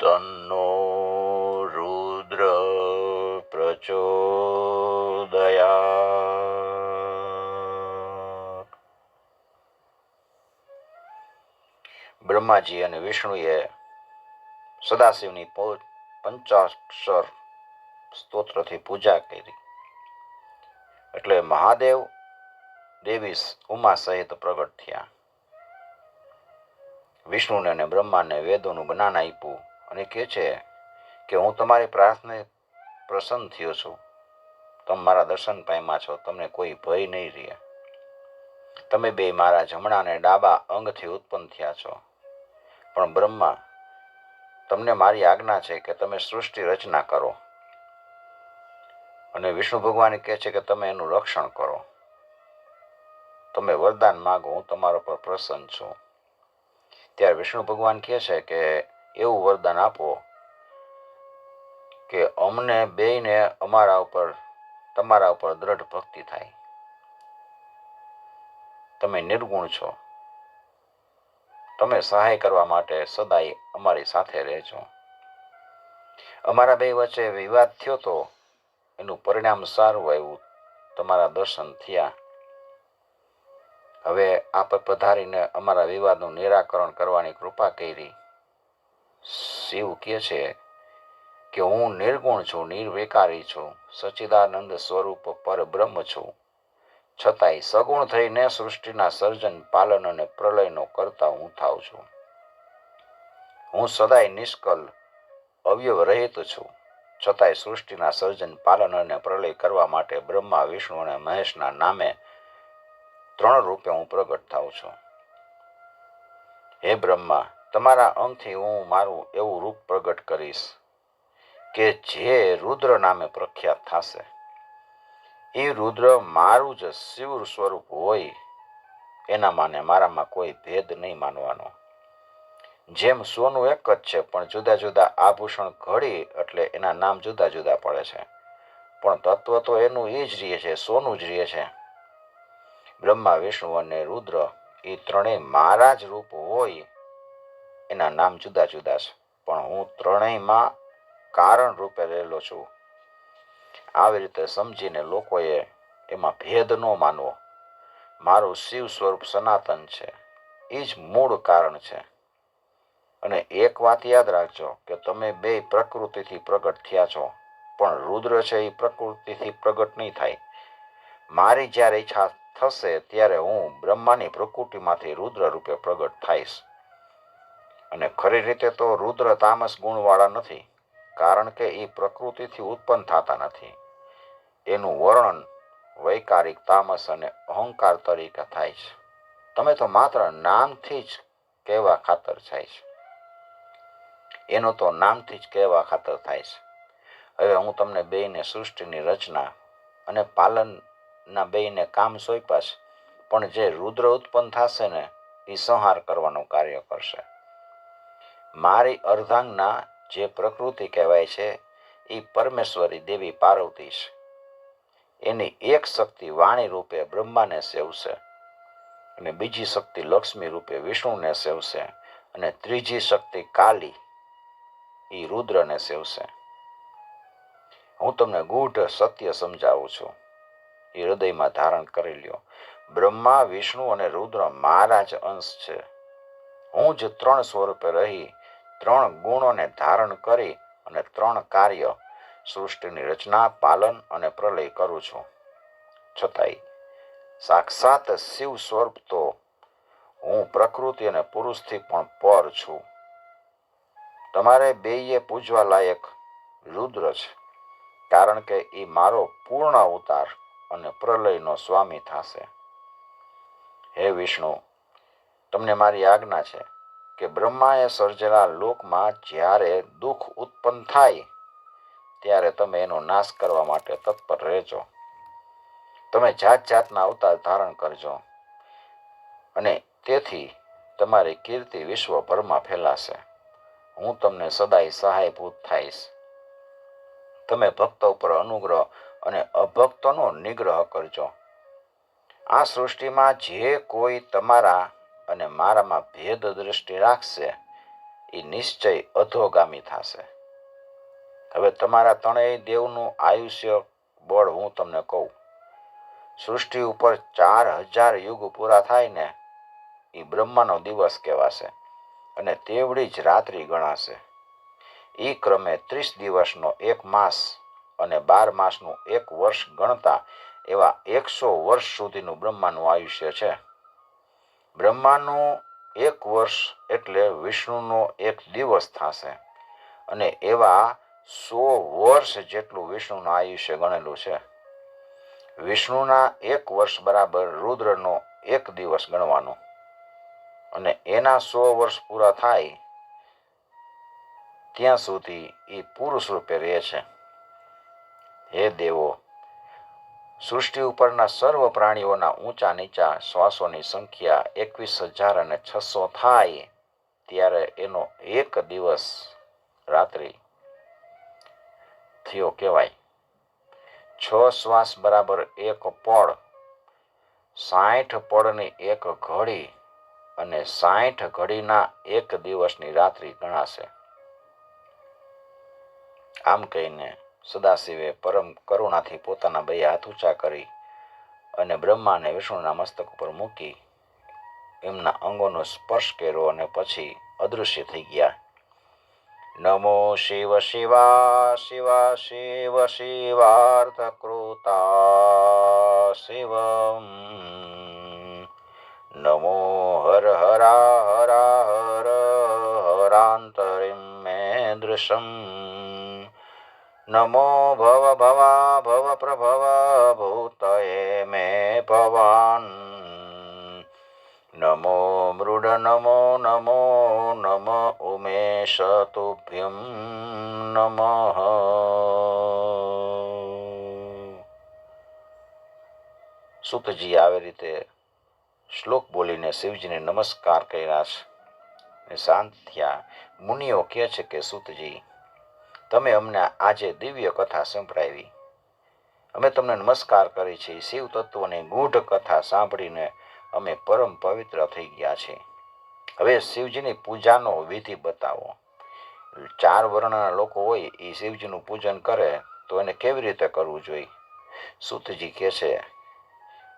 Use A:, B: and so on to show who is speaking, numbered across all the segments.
A: તન્નો રુદ્ર પ્રચોદયાત. બ્રહ્માજી અને વિષ્ણુએ સદાશિવની પંચાક્ષર સ્તોત્રથી પૂજા કરી. એટલે મહાદેવ દેવી ઉમા સહિત પ્રગટ થયા. વિષ્ણુને અને બ્રહ્માને વેદોનું જ્ઞાન આપ્યું અને કહે છે કે હું તમારી પ્રાર્થના પ્રસન્ન થયો છું. તમે મારા દર્શન પામ્યા છો. તમને કોઈ ભય નહીં રહે. તમે બે મારા જમણા અને ડાબા અંગથી ઉત્પન્ન થયા છો. પણ બ્રહ્મા, તમને મારી આજ્ઞા છે કે તમે સૃષ્ટિ રચના કરો. અને વિષ્ણુ ભગવાન કહે છે કે તમે એનું રક્ષણ કરો. તમે વરદાન માગો, હું તમારા પર પ્રસન્ન છું. ત્યારે વિષ્ણુ ભગવાન કહે છે કે એવું વરદાન આપો કે અમને બેયને તમારા ઉપર દ્રઢ ભક્તિ થાય. તમે નિર્ગુણ છો. તમે સહાય કરવા માટે સદાય અમારી સાથે રહેજો. અમારા બે વચ્ચે વિવાદ થયો તો એનું પરિણામ સારું આવ્યું. તમારા દર્શન થયા. હવે આપ પધારીને અમારા વિવાદનું નિરાકરણ કરવાની કૃપા કરી. શિવ કહે છે કે હું નિર્ગુણ છું, નિર્વિકારી છું, સચ્ચિદાનંદ સ્વરૂપ પરબ્રહ્મ છું. છતાંય સગુણ થઈને સૃષ્ટિના સર્જન, પાલન અને પ્રલયનો કરતા હું થાવ છું. હું સદાય નિષ્કલ, અવયવ રહિત છું. છતાંય સૃષ્ટિના સર્જન, પાલન અને પ્રલય કરવા માટે બ્રહ્મા, વિષ્ણુ અને મહેશના નામે 3 રૂપે હું પ્રગટ થાઉં છું. હે બ્રહ્મા, તમારા અંગથી હું મારું એવું રૂપ પ્રગટ કરીશ કે જે રુદ્ર નામે પ્રખ્યાત થશે. એ રુદ્ર મારું જ શિવ સ્વરૂપ હોય. એના માને મારામાં કોઈ ભેદ નહીં માનવાનો. જેમ સોનું એક જ છે, પણ જુદા જુદા આભૂષણ ઘડી એટલે એના નામ જુદા જુદા પડે છે, પણ તત્વ તો એનું એ જ રહે છે, સોનું જ રહે છે. બ્રહ્મા, વિષ્ણુ અને રુદ્ર એ ત્રણેય મારા જ રૂપ હોય. એના નામ જુદા જુદા છે, પણ હું ત્રણેયમાં કારણ રૂપે રહેલો છું. આવી રીતે સમજીને લોકોએ એમાં ભેદ ન માનવો. મારું શિવ સ્વરૂપ સનાતન છે. એ જ મૂળ કારણ છે. અને એક વાત યાદ રાખજો કે તમે બે પ્રકૃતિથી પ્રગટ થયા છો, પણ રુદ્ર છે એ પ્રકૃતિથી પ્રગટ નહીં થાય. મારી જ્યારે ઈચ્છા થશે ત્યારે હું બ્રહ્માની પ્રકૃતિમાંથી રુદ્ર રૂપે પ્રગટ થઈશ. અને ખરી રીતે તો રુદ્ર તામસ ગુણવાળા નથી, કારણ કે એ પ્રકૃતિથી ઉત્પન્ન થતા નથી. એનું વર્ણન વૈકારિક, તામસ અને અહંકાર તરીકે થાય છે. તમે તો માત્ર નામથી જ કહેવા ખાતર થાય છે. એનું તો નામથી જ કહેવા ખાતર થાય છે. હવે હું તમને બેયને સૃષ્ટિની રચના અને પાલનના બેયને કામ સોંપ્યા છે, પણ જે રુદ્ર ઉત્પન્ન થશે ને એ સંહાર કરવાનું કાર્ય કરશે. મારી અર્ધાંગના જે પ્રકૃતિ કહેવાય છે એ પરમેશ્વરી દેવી પાર્વતી છે. એની એક શક્તિ વાણી રૂપે બ્રહ્માને સેવશે, અને બીજી શક્તિ લક્ષ્મી રૂપે વિષ્ણુને સેવશે, અને ત્રીજી શક્તિ કાલી એ રુદ્રને સેવશે. હું તમને ગૂઢ સત્ય સમજાવું છું. એ હૃદયમાં ધારણ કરી લ્યો. બ્રહ્મા, વિષ્ણુ અને રુદ્ર મારા જ અંશ છે. હું જ 3 સ્વરૂપે રહી 3 ગુણોને ધારણ કરી અને 3 કાર્ય સૃષ્ટિની રચના, પાલન અને પ્રલય કરું છું. છતાંય સાક્ષાત શિવ સ્વરૂપ તો હું પ્રકૃતિ અને પુરુષથી પણ પર છું. તમારે બેયે પૂજવા લાયક રુદ્ર છે, કારણ કે એ મારો પૂર્ણ અવતાર અને પ્રલયનો સ્વામી થશે. હે વિષ્ણુ, તમને મારી આજ્ઞા છે કે બ્રહ્માએ સર્જેલા લોકમાં જ્યારે દુઃખ ઉત્પન્ન થાય ત્યારે તમે એનો નાશ કરવા માટે તત્પર રહેજો. તમે જાત જાતના અવતાર ધારણ કરજો, અને તેથી તમારી કીર્તિ વિશ્વભરમાં ફેલાશે. હું તમને સદાય સહાયભૂત થઈશ. તમે ભક્તો ઉપર અનુગ્રહ અને અભક્તોનો નિગ્રહ કરજો. આ સૃષ્ટિમાં જે કોઈ તમારા અને મારામાં ભેદ દ્રષ્ટિ રાખશે એ નિશ્ચય અધોગામી થશે. હવે તમારા ત્રણેય દેવનું આયુષ્ય બળ હું તમને કહું. સૃષ્ટિ ઉપર 4000 યુગ પૂરા થાય ને એ બ્રહ્માનો દિવસ કહેવાશે અને તેવડી જ રાત્રિ ગણાશે. એ ક્રમે 30 દિવસનો એક માસ અને 12 માસનું એક વર્ષ ગણતા એવા 100 વર્ષ સુધીનું બ્રહ્માનું આયુષ્ય છે. બ્રહ્માનું એક વર્ષ એટલે વિષ્ણુનો એક દિવસ થશે અને એવા 100 વર્ષ જેટલું વિષ્ણુનું આયુષ્ય ગણેલું છે. વિષ્ણુના એક વર્ષ બરાબર રુદ્રનો એક દિવસ ગણવાનો અને એના 100 વર્ષ પૂરા થાય ત્યાં સુધી એ પુરુષ રૂપે રહે છે. હે દેવો, સૃષ્ટિ ઉપરના સર્વ પ્રાણીઓના ઊંચા નીચા શ્વાસોની સંખ્યા 21,600 થાય ત્યારે એનો એક દિવસ રાત્રિ થયો કહેવાય. 6 શ્વાસ બરાબર એક પળ, 60 પળની એક ઘડી અને 60 ઘડીના એક દિવસની રાત્રિ ગણાશે. આમ કહીને સદાશિવે પરમ કરુણાથી પોતાના બે હાથ ઊંચા કરી અને બ્રહ્મા અને વિષ્ણુના મસ્તક ઉપર મૂકી એમના અંગોનો સ્પર્શ કર્યો અને પછી અદૃશ્ય થઈ ગયા. નમો શિવ શિવા શિવા શિવ શિવાર્થકૃતા શિવમ. નમો હર હરા હરા હર હરાંતરિમ મે દૃશમ. નમો ભવ ભવા ભવ પ્રભવ ભૂતયે મે ભવાન. નમો મૃડ નમો નમો નમ ઉમેશ તુભ્યમ નમઃ. સૂતજી આવી રીતે શ્લોક બોલીને શિવજીને નમસ્કાર કર્યા છે. શાંત થયા. મુનિઓ કહે છે કે સૂતજી, તમે અમને આજે દિવ્ય કથા સંભળાવી, અમે તમને નમસ્કાર કરી છે. શિવ તત્વની ગૂઢ કથા સાંભળીને અમે પરમ પવિત્ર થઈ ગયા છે. હવે શિવજીની પૂજાનો વિધિ બતાવો. 4 વર્ણના લોકો હોય એ શિવજીનું પૂજન કરે તો એને કેવી રીતે કરવું જોઈએ? સૂતજી કહે છે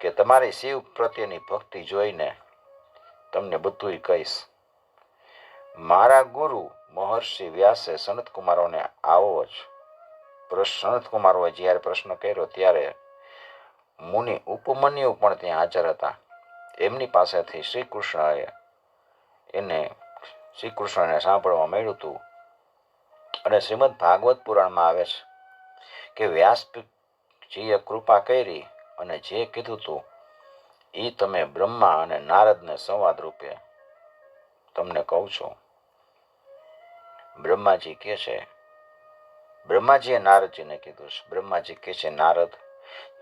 A: કે તમારી શિવ પ્રત્યેની ભક્તિ જોઈને તમને બધું કહીશ. મારા ગુરુ મહર્ષિ વ્યાસે સનત કુમારોને આવો જ સનત કુમારોએ જ્યારે પ્રશ્ન કર્યો ત્યારે મુનિ ઉપમન્યુ પણ ત્યાં હાજર હતા. એમની પાસેથી શ્રી કૃષ્ણને સાંભળવા મળ્યું હતું. અને શ્રીમદ ભાગવત પુરાણમાં આવે છે કે વ્યાસજીએ કૃપા કરી અને જે કીધું હતું એ તમે બ્રહ્મા અને નારદને સંવાદ રૂપે તમને કહું છું. બ્રહ્માજી કહે છે, બ્રહ્માજીએ નારદજીને કીધું છે. બ્રહ્માજી કહે છે, નારદ,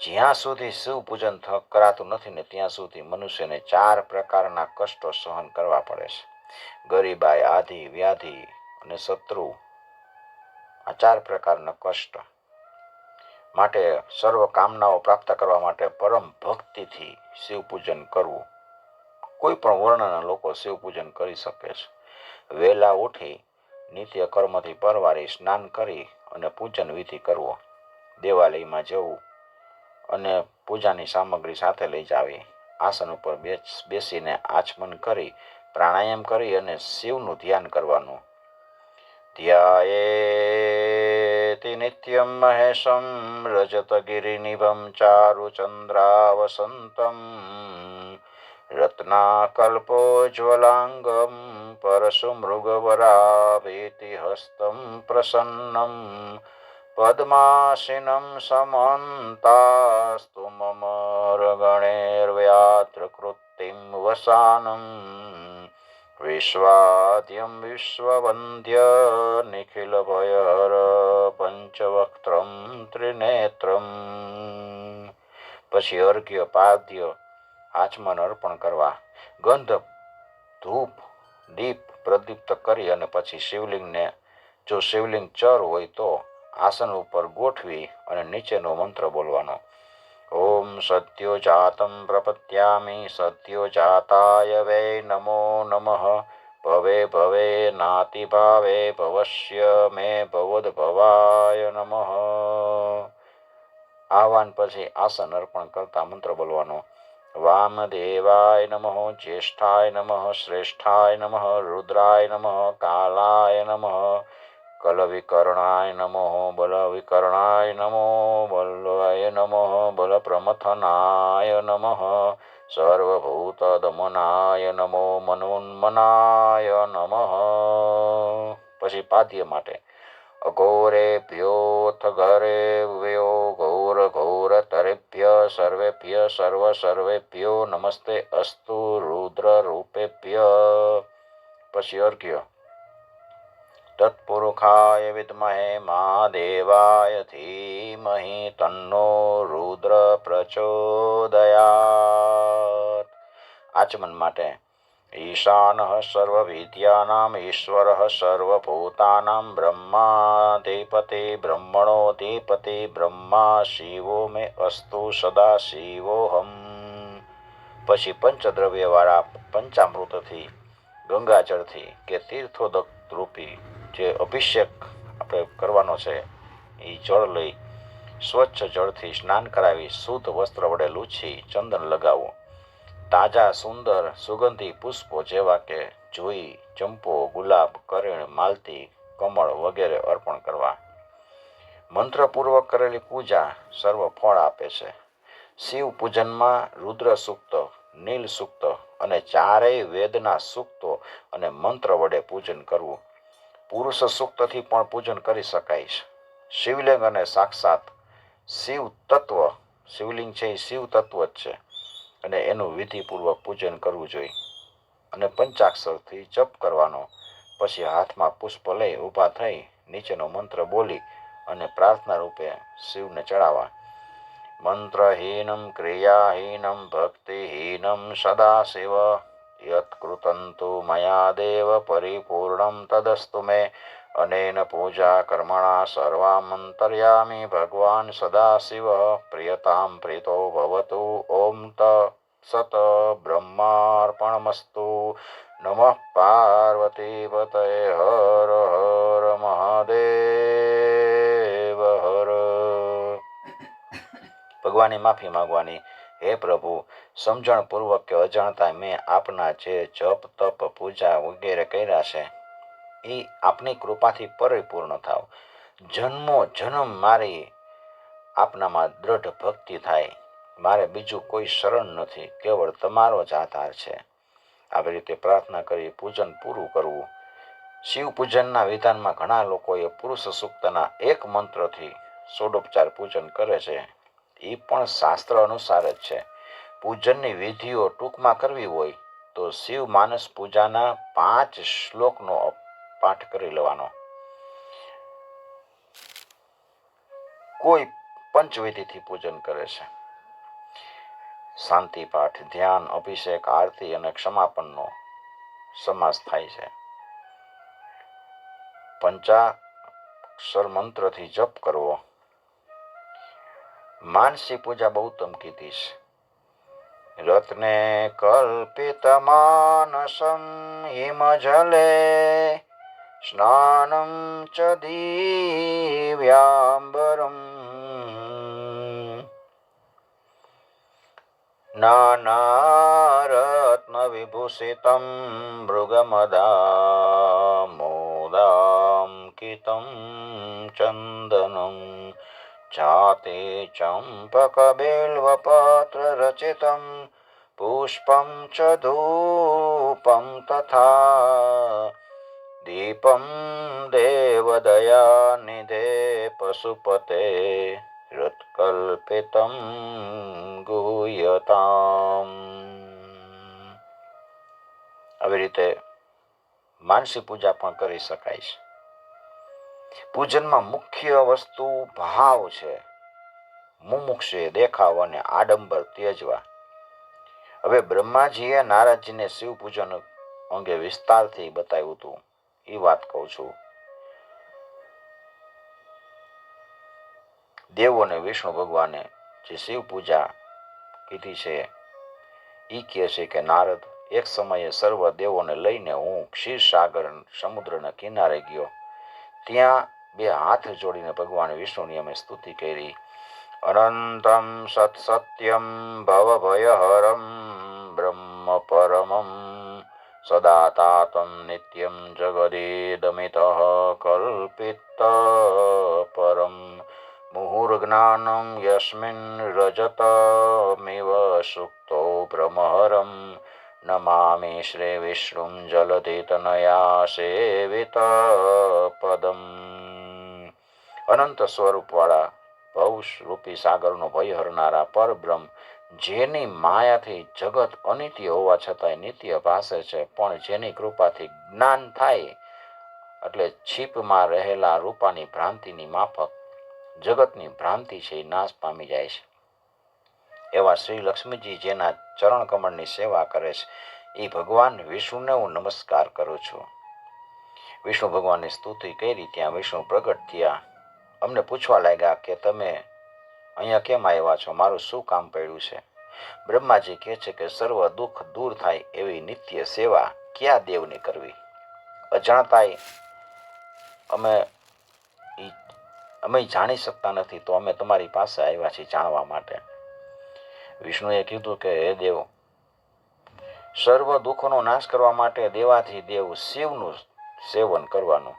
A: જ્યાં સુધી શિવ પૂજન કરાતું નથી ને ત્યાં સુધી મનુષ્યને 4 પ્રકારના કષ્ટો સહન કરવા પડે છે. ગરીબાઈ, આધિ, વ્યાધિ અને શત્રુ, આ 4 પ્રકારના કષ્ટ. માટે સર્વ કામનાઓ પ્રાપ્ત કરવા માટે પરમ ભક્તિથી શિવ પૂજન કરવું. કોઈ પણ વર્ણના લોકો શિવ પૂજન કરી શકે છે. વહેલા ઉઠી નિત્ય કર્મથી પરવારી સ્નાન કરી અને પૂજન વિધિ કરવો. દેવાલયમાં જવું અને પૂજાની સામગ્રી સાથે લઈ જાવી. આસન ઉપર બેસીને આચમન કરી પ્રાણાયામ કરી અને શિવનું ધ્યાન કરવાનું. ધ્યાયેતિ નિત્યમ મહેશમ રજતગિરિનિભમ ચારુચંદ્રાવસંતમ રત્નાકલ્પોજ્વલાંગમ પરશુમૃગવરાભીતિ હસ્તમ પ્રસન્નમ પદ્માસીનમ સમંતાસ્તુ મમરગણૈર્વ્યાત્રકૃતિમ વસાનમ વિશ્વાદ્યમ વિશ્વવંદ્ય નિખિલ ભયહર પંચવક્ત્રમ ત્રિનેત્રમ. પછી અર્ઘ્ય પાદ્ય આચમન અર્પણ કરવા. ગંધ ધૂપ દીપ પ્રદીપ્ત કરી અને પછી શિવલિંગને, જો શિવલિંગ ચર હોય તો આસન ઉપર ગોઠવી અને નીચેનો મંત્ર બોલવાનો. ઓમ સત્યો જાતમ પ્રપત્યામિ સત્યો જાતાય વૈ નમો નમઃ ભવે ભવે નાતિ ભાવે ભવસ્ય મે ભવોદ્ભવાય નમઃ. આહવાન પછી આસન અર્પણ કરતા મંત્ર બોલવાનો. વામદેવાય નમઃ, જ્યેષ્ઠાય નમઃ, શ્રેષ્ઠાય નમઃ, રુદ્રાય નમઃ, કાલાય નમઃ, કલવિકર્ણાય નમઃ, બલવિકર્ણાય નમો, બલવાય નમઃ, બલપ્રમથનાય નમઃ, સર્વભૂતદમનાય નમો, મનોન્મનાય નમઃ. પછી પાદ્ય માટે. અઘોરેભ્યોऽથ ઘરેભ્યો ઘોર ઘોરતરેભ્ય સર્વેભ્ય સર્વ સર્વેભ્યો નમસ્તે અસ્તુ રુદ્ર રૂપેભ્ય. પછી અર્ઘ્ય. તત્પુરુષાય વિદ્મહે મહાદેવાય ધીમહિ તન્નો રુદ્ર પ્રચોદયાત. આચમન માટે. ઈશાનઃ સર્વવિદ્યાનામ ઈશ્વરઃ સર્વભૂતાનામ બ્રહ્માધિપતિ બ્રહ્મણોધિપતિ બ્રહ્મા શિવો મે અસ્તુ સદા શિવોહમ. પછી પંચદ્રવ્યવાળા પંચામૃતથી, ગંગાજળથી કે તીર્થોદક રૂપી જે અભિષેક આપણે કરવાનો છે એ જળ લઈ સ્વચ્છ જળથી સ્નાન કરાવી શુદ્ધ વસ્ત્ર વડે લૂછી ચંદન લગાવવું. તાજા સુંદર સુગંધી પુષ્પો જેવા કે જુઈ, ચંપો, ગુલાબ, કરેણ, માલતી, કમળ વગેરે અર્પણ કરવા. મંત્રપૂર્વક કરેલી પૂજા સર્વ ફળ આપે છે. શિવ પૂજનમાં રુદ્ર સૂક્ત, નીલ સૂક્ત અને ચારેય વેદના સૂક્તો અને મંત્ર વડે પૂજન કરવું. પુરુષ સૂક્તથી પણ પૂજન કરી શકાય છે. શિવલિંગ અને સાક્ષાત શિવ તત્વ, શિવલિંગ છે એ શિવ તત્વ જ છે અને એનું વિધિપૂર્વક પૂજન કરવું જોઈએ. અને પંચાક્ષરથી જપ કરવાનો. પછી હાથમાં પુષ્પ લઈ ઊભા થઈ નીચેનો મંત્ર બોલી અને પ્રાર્થના રૂપે શિવને ચડાવવા. મંત્રહીનમ ક્રિયાહીનમ ભક્તિહીનમ સદાશિવ યત્કૃતંતુ મયા દેવ પરિપૂર્ણમ તદસ્તુ મે. અનેન પૂજા કર્મણા સર્વામંતર્યામિ ભગવાન સદાશિવ પ્રિયતામ પ્રીતો ભવતુ. ઓમ સત બ્રહ્માર્પણમસ્તુ. નમઃ પાર્વતી પતય હર હર મહાદેવ હર. ભગવાનની માફી માંગવાની. હે પ્રભુ, સમજણપૂર્વક કે અજાણતા મેં આપના જે જપ તપ પૂજા વગેરે કર્યા છે એ આપની કૃપાથી પરિપૂર્ણ થાવ. જન્મો જન્મ મારી આપનામાં દ્રઢ ભક્તિ થાય. મારે બીજું કોઈ શરણ નથી, કેવળ તમારો જ આધાર છે. આવી રીતે પ્રાર્થના કરી પૂજન પૂરું કરવું. શિવ પૂજનના વિધાનમાં ઘણા લોકોએ પુરુષ સૂક્તના એક મંત્રથી ષોડોપચાર પૂજન કરે છે. એ પણ શાસ્ત્ર અનુસાર જ છે. પૂજનની વિધિઓ ટૂંકમાં કરવી હોય તો શિવ માનસ પૂજાના 5 શ્લોકનો પાઠ કરી લેવાનો. કોઈ પંચવિધિથી પૂજન કરે છે. શાંતિ પાઠ, ધ્યાન, અભિષેક, આરતી અને ક્ષમાપનનો સમાસ થાય છે. પંચાક્ષર મંત્રથી જપ કરવો. માનસી પૂજા બહુ ઉત્તમ કીધી છે. રત્ને કલ્પિત માનસમ હિમજલે સ્નાનમ ચ દિવ્યાંબરમ નાનારત્ન વિભૂષિતમ મૃગમદામોદાંકિતમ ચંદનમ જાતે ચંપકબિલ્વપત્રરચિતમ પુષ્પમ ચ ધૂપમ તથા દીપમ દેવદયાનિધે પશુપતે હૃત્કલ્પિતમ ગુહ્યતામ. આવી રીતે માનસી પૂજા પણ કરી શકાય છે. પૂજનમાં મુખ્ય વસ્તુ ભાવ છે. મુમુક્ષે દેખાવ અને આડંબર ત્યજવા. હવે બ્રહ્માજીએ નારદજીને શિવ પૂજન અંગે વિસ્તારથી બતાવ્યું હતું. એ વાત કહું છું. દેવોને વિષ્ણુ ભગવાને જે શિવ પૂજા કીધી છે એ કહે છે કે નારદ, એક સમયે સર્વ દેવોને લઈને હું ક્ષીરસાગર સમુદ્રના કિનારે ગયો. ત્યાં બે હાથ જોડીને ભગવાન વિષ્ણુની અમે સ્તુતિ કરી. અનંતમ સત્સત્યમ ભવભયહરમ બ્રહ્મ પરમમ સદા તાતમ નિત્યમ જગદેદમિત કલ્પિત પરમ મુહુર્જ્ઞાનમ યસ્મિન રજતમિવ સુક્તો બ્રહ્મહરમ નમામિ શ્રી વિષ્ણું જલધિતનયા સેવિત પદમ. અનંત સ્વરૂપવાળા ભવરૂપી સાગરનો ભય હરનારા પરબ્રહ્મ, જેની માયાથી જગત અનિત્ય હોવા છતાંય નિત્ય ભાસે છે, પણ જેની કૃપાથી જ્ઞાન થાય એટલે છીપમાં રહેલા રૂપાની ભ્રાંતિની માફક જગતની ભ્રાંતિ છે એ નાશ પામી જાય છે. એવા શ્રી લક્ષ્મીજી જેના ચરણ કમળની સેવા કરે છે એ ભગવાન વિષ્ણુને હું નમસ્કાર કરું છું. વિષ્ણુ ભગવાનની સ્તુતિ કરી. ત્યાં વિષ્ણુ પ્રગટ થયા. અમને પૂછવા લાગ્યા કે તમે અહીંયા કેમ આવ્યા છો, મારું શું કામ પડ્યું છે. બ્રહ્માજી કહે છે કે સર્વ દુઃખ દૂર થાય એવી નિત્ય સેવા ક્યાં દેવની કરવી. અજાણતાય અમે જાણી શકતા નથી, તો અમે તમારી પાસે આવ્યા છીએ જાણવા માટે. વિષ્ણુએ કીધું કે હે દેવ, સર્વ દુઃખનો નાશ કરવા માટે દેવાથી દેવ શિવનું સેવન કરવાનું.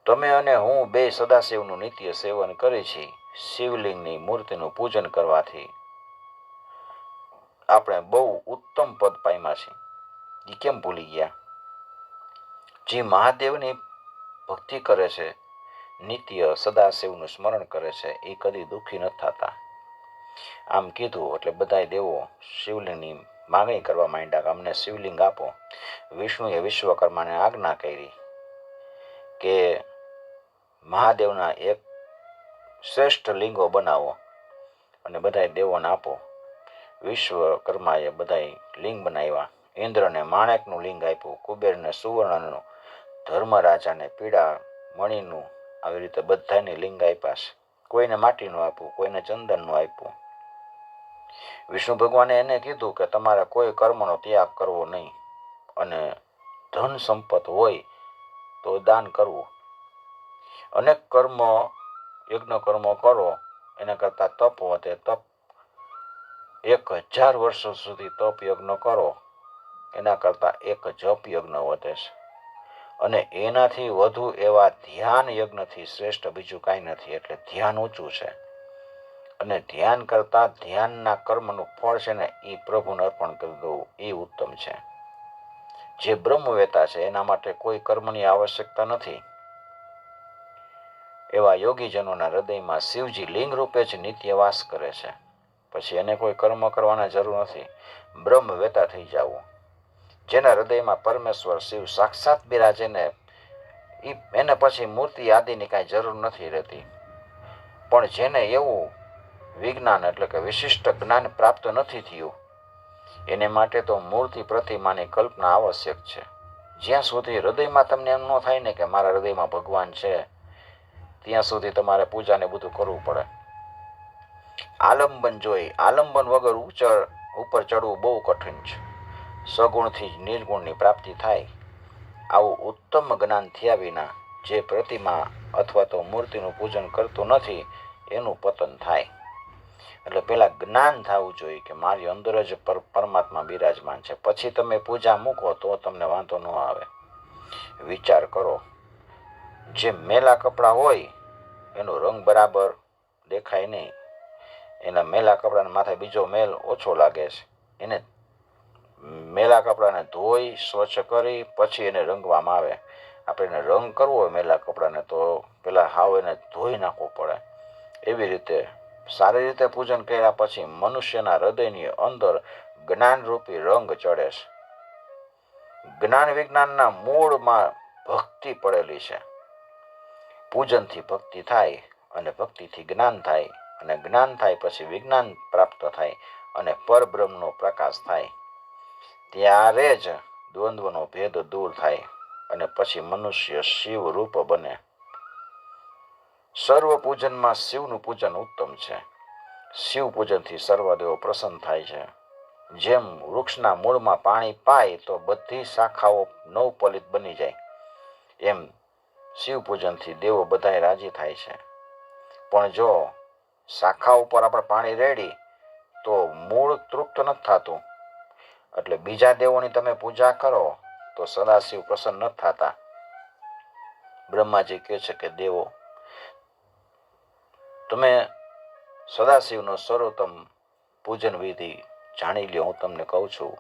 A: તમે અને હું બે સદાશિવનું નિત્ય સેવન કરી છે. શિવલિંગની મૂર્તિનું પૂજન કરવાથી આપણે બહુ ઉત્તમ પદ પામ્યા છે. એ કેમ ભૂલી ગયા? જે મહાદેવની ભક્તિ કરે છે, નિત્ય સદાશિવનું સ્મરણ કરે છે, એ કદી દુઃખી નથી થતા. આમ કીધું એટલે બધા દેવો શિવલિંગની માગણી કરવા માંડ્યા કે અમને શિવલિંગ આપો. વિષ્ણુએ વિશ્વકર્માને આજ્ઞા કરી કે મહાદેવના એક શ્રેષ્ઠ લિંગો બનાવો અને બધા દેવોને આપો. વિશ્વકર્માએ બધા લિંગ બનાવ્યા. ઇન્દ્રને માણેકનું લિંગ આપ્યું, કુબેરને સુવર્ણનું, ધર્મરાજાને પીળા મણીનું, આવી રીતે બધાને લિંગ આપ્યા છે. કોઈને માટીનું આપ્યું, કોઈને ચંદનનું આપ્યું. વિષ્ણુ ભગવાને એને કીધું કે તમારે કોઈ કર્મનો ત્યાગ કરવો નહીં અને ધન સંપત હોય તો દાન કરવું. અનેક યજ્ઞ કર્મો કરો એના કરતાં તપ વધે. તપ 1000 વર્ષો સુધી તપ યજ્ઞ કરો એના કરતાં એક જપ યજ્ઞ વધે છે. અને એનાથી વધુ એવા ધ્યાન યજ્ઞથી શ્રેષ્ઠ બીજું કાંઈ નથી. એટલે ધ્યાન ઊંચું છે અને ધ્યાન કરતાં ધ્યાનના કર્મનું ફળ છે ને એ પ્રભુને અર્પણ કરી દઉં એ ઉત્તમ છે. જે બ્રહ્મવેતા છે એના માટે કોઈ કર્મની આવશ્યકતા નથી. એવા યોગીજનોના હૃદયમાં શિવજી લિંગ રૂપે જ નિત્ય વાસ કરે છે. પછી એને કોઈ કર્મ કરવાના જરૂર નથી. બ્રહ્મવેતા થઈ જવું. જેના હૃદયમાં પરમેશ્વર શિવ સાક્ષાત બિરાજે ને એને પછી મૂર્તિ આદિની કાંઈ જરૂર નથી રહેતી. પણ જેને એવું વિજ્ઞાન એટલે કે વિશિષ્ટ જ્ઞાન પ્રાપ્ત નથી થયું એને માટે તો મૂર્તિ પ્રતિમાની કલ્પના આવશ્યક છે. જ્યાં સુધી હૃદયમાં તમને એમ ન થાય ને કે મારા હૃદયમાં ભગવાન છે, ત્યાં સુધી તમારે પૂજાને બધું કરવું પડે. આલંબન જોઈ, આલંબન વગર ઉપર ચડવું બહુ કઠિન છે. સગુણથી જ નિર્ગુણની પ્રાપ્તિ થાય. આવું ઉત્તમ જ્ઞાન થયા વિના જે પ્રતિમા અથવા તો મૂર્તિનું પૂજન કરતું નથી એનું પતન થાય. એટલે પેલા જ્ઞાન થવું જોઈએ કે મારી અંદર જ પરમાત્મા બિરાજમાન છે. પછી તમે પૂજા મૂકો તો તમને વાંધો ન આવે. વિચાર કરો, જે મેલા કપડાં હોય એનો રંગ બરાબર દેખાય નહીં. એના મેલા કપડાના માથે બીજો મેલ ઓછો લાગે છે. એને મેલા કપડાને ધોઈ સ્વચ્છ કરી પછી એને રંગવામાં આવે. આપણે એને રંગ કરવો હોય મેલા કપડાને તો પેલા હાવ એને ધોઈ નાખવો પડે. એવી રીતે સારી રીતે પૂજન કર્યા પછી મનુષ્યના હૃદયની અંદર જ્ઞાનરૂપી રંગ ચડે છે. જ્ઞાન વિજ્ઞાનના મૂળમાં ભક્તિ પડેલી છે. પૂજનથી ભક્તિ થાય અને ભક્તિથી જ્ઞાન થાય અને જ્ઞાન થાય પછી વિજ્ઞાન પ્રાપ્ત થાય અને પરબ્રહ્મનો પ્રકાશ થાય. ત્યારે જ દ્વંદ્વનો ભેદ દૂર થાય અને પછી મનુષ્ય શિવ રૂપ બને. સર્વ પૂજનમાં શિવનું પૂજન ઉત્તમ છે. શિવ પૂજનથી સર્વદેવો પ્રસન્ન થાય છે. જેમ વૃક્ષના મૂળમાં પાણી પાય તો બધી શાખાઓ નવપલિત બની જાય, એમ શિવ પૂજનથી દેવો બધાય રાજી થાય છે. પણ જો શાખા ઉપર આપણે પાણી રેડી તો મૂળ તૃપ્ત નથી થતું. એટલે બીજા દેવોની તમે પૂજા કરો તો સદાશિવ પ્રસન્ન નથી થતા. બ્રહ્માજી કહે છે કે દેવો, તમે સદાશિવનો સર્વોત્તમ પૂજન વિધિ જાણી લ્યો. હું તમને કહું છું.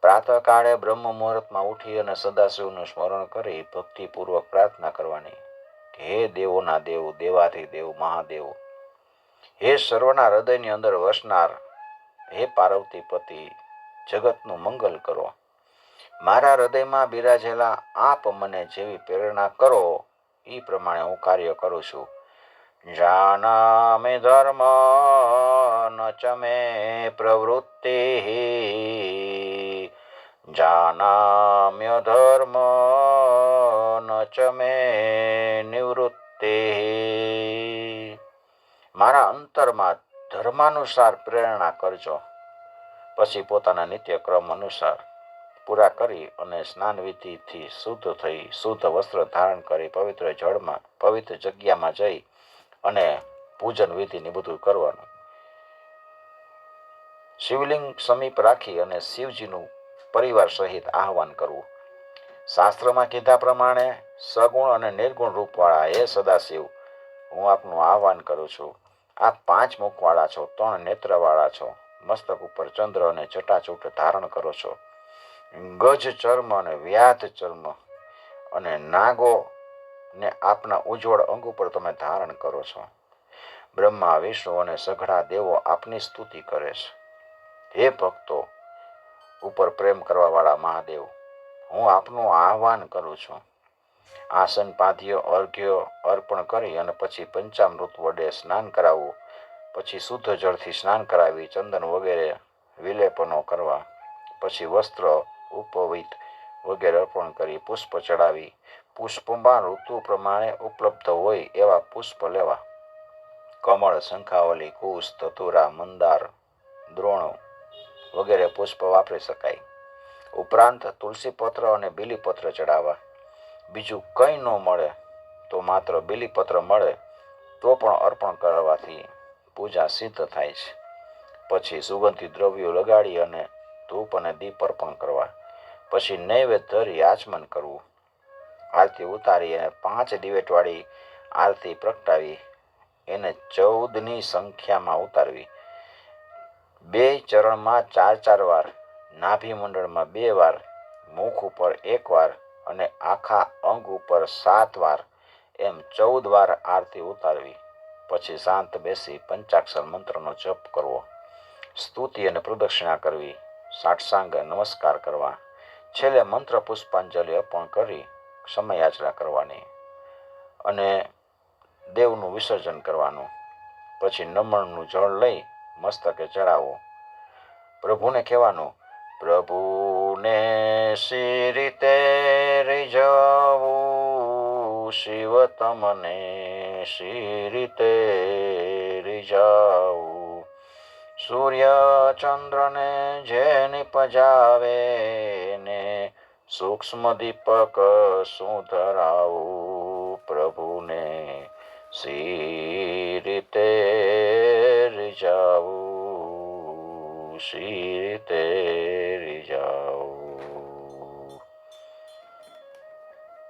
A: પ્રાતઃકાળે બ્રહ્મ મુહૂર્તમાં ઉઠી અને સદાશિવનું સ્મરણ કરી ભક્તિપૂર્વક પ્રાર્થના કરવાની કે હે દેવોના દેવ, દેવાધિદેવ, મહાદેવ, હે સર્વના હૃદયની અંદર વસનાર, હે પાર્વતીપતિ, જગતનું મંગલ કરો. મારા હૃદયમાં બિરાજેલા આપ મને જેવી પ્રેરણા કરો એ પ્રમાણે હું કાર્ય કરું છું. જાનામિ ધર્મ ન ચ મે પ્રવૃત્તિ, જાનામ્ય ધર્મ ન ચ મે નિવૃત્તિ. મારા અંતરમાં ધર્માનુસાર પ્રેરણા કરજો. પછી પોતાના નિત્યક્રમ અનુસાર પૂરા કરી અને સ્નાન વિધિથી શુદ્ધ થઈ શુદ્ધ વસ્ત્ર ધારણ કરી પવિત્ર જળમાં પવિત્ર જગ્યામાં જઈ અને પૂજન વિધિને બધું કરવાનું. શિવલિંગ સમીપ રાખી અને શિવજીનું પરિવાર સહિત આહવાન કરવું. શાસ્ત્રમાં કીધા પ્રમાણે સગુણ અને નિર્ગુણ રૂપવાળા હે સદાશિવ, હું આપનું આહવાન કરું છું. આપ 5 મુખવાળા છો, 3 નેત્રવાળા છો, મસ્તક ઉપર ચંદ્ર અને જટાચૂટ ધારણ કરો છો, ગજ ચર્મ અને વ્યાધ ચર્મ અને નાગો ને આપના ઉજ્જવળ અંગ ઉપર તમે ધારણ કરો છો. બ્રહ્મા, વિષ્ણુ અને સઘળા દેવો આપની સ્તુતિ કરે છે. હે ભક્તો ઉપર પ્રેમ કરવા વાળા મહાદેવ, હું આપનું આહવાન કરું છું. આસન પાથ્ય અર્ઘ્ય અર્પણ કરી અને પછી પંચામૃત વડે સ્નાન કરાવવું. પછી શુદ્ધ જળથી સ્નાન કરાવી ચંદન વગેરે વિલેપનો કરવા. પછી વસ્ત્ર ઉપવિત વગેરે અર્પણ કરી પુષ્પ ચડાવી પુષ્પમાં ઋતુ પ્રમાણે ઉપલબ્ધ હોય એવા પુષ્પ લેવા. કમળ, શંખાવલી, કુશ, ધતુરા, મંદાર, દ્રોણો વગેરે પુષ્પ વાપરી શકાય. ઉપરાંત તુલસીપત્ર અને બીલીપત્ર ચડાવવા. બીજું કંઈ ન મળે તો માત્ર બીલીપત્ર મળે તો પણ અર્પણ કરવાથી પૂજા સિદ્ધ થાય છે. પછી સુગંધિત દ્રવ્યો લગાડી અને ધૂપ અને દીપ અર્પણ કરવા. પછી નૈવેદ્ય ધરી આચમન કરવું. આરતી ઉતારી અને 5 દિવેટવાળી આરતી પ્રગટાવી એને 14ની સંખ્યામાં ઉતારવી. 2 ચરણમાં 4 વાર, નાભી મંડળમાં 2 વાર, મુખ ઉપર 1 વાર અને આખા અંગ ઉપર 7 વાર, એમ 14 વાર આરતી ઉતારવી. પછી શાંત બેસી પંચાક્ષર મંત્રનો જપ કરવો. સ્તુતિ અને પ્રદક્ષિણા કરવી. સાષ્ટાંગ નમસ્કાર કરવા. છેલ્લે મંત્ર પુષ્પાંજલિ અર્પણ કરી સમયાચરા કરવાની અને દેવનું વિસર્જન કરવાનું. પછી નમણનું જળ લઈ મસ્તકે ચડાવવું. પ્રભુને કહેવાનું, પ્રભુને શિરી તે રીઝવવું, શિવ તમને શિરી તે રીઝાવું. સૂર્ય ચંદ્રને જે નિપજાવે ને સૂક્ષ્મ દીપક શું ધરાવું. પ્રભુને સી રીતે રીઝાવું, સી રીતે રીઝાવું.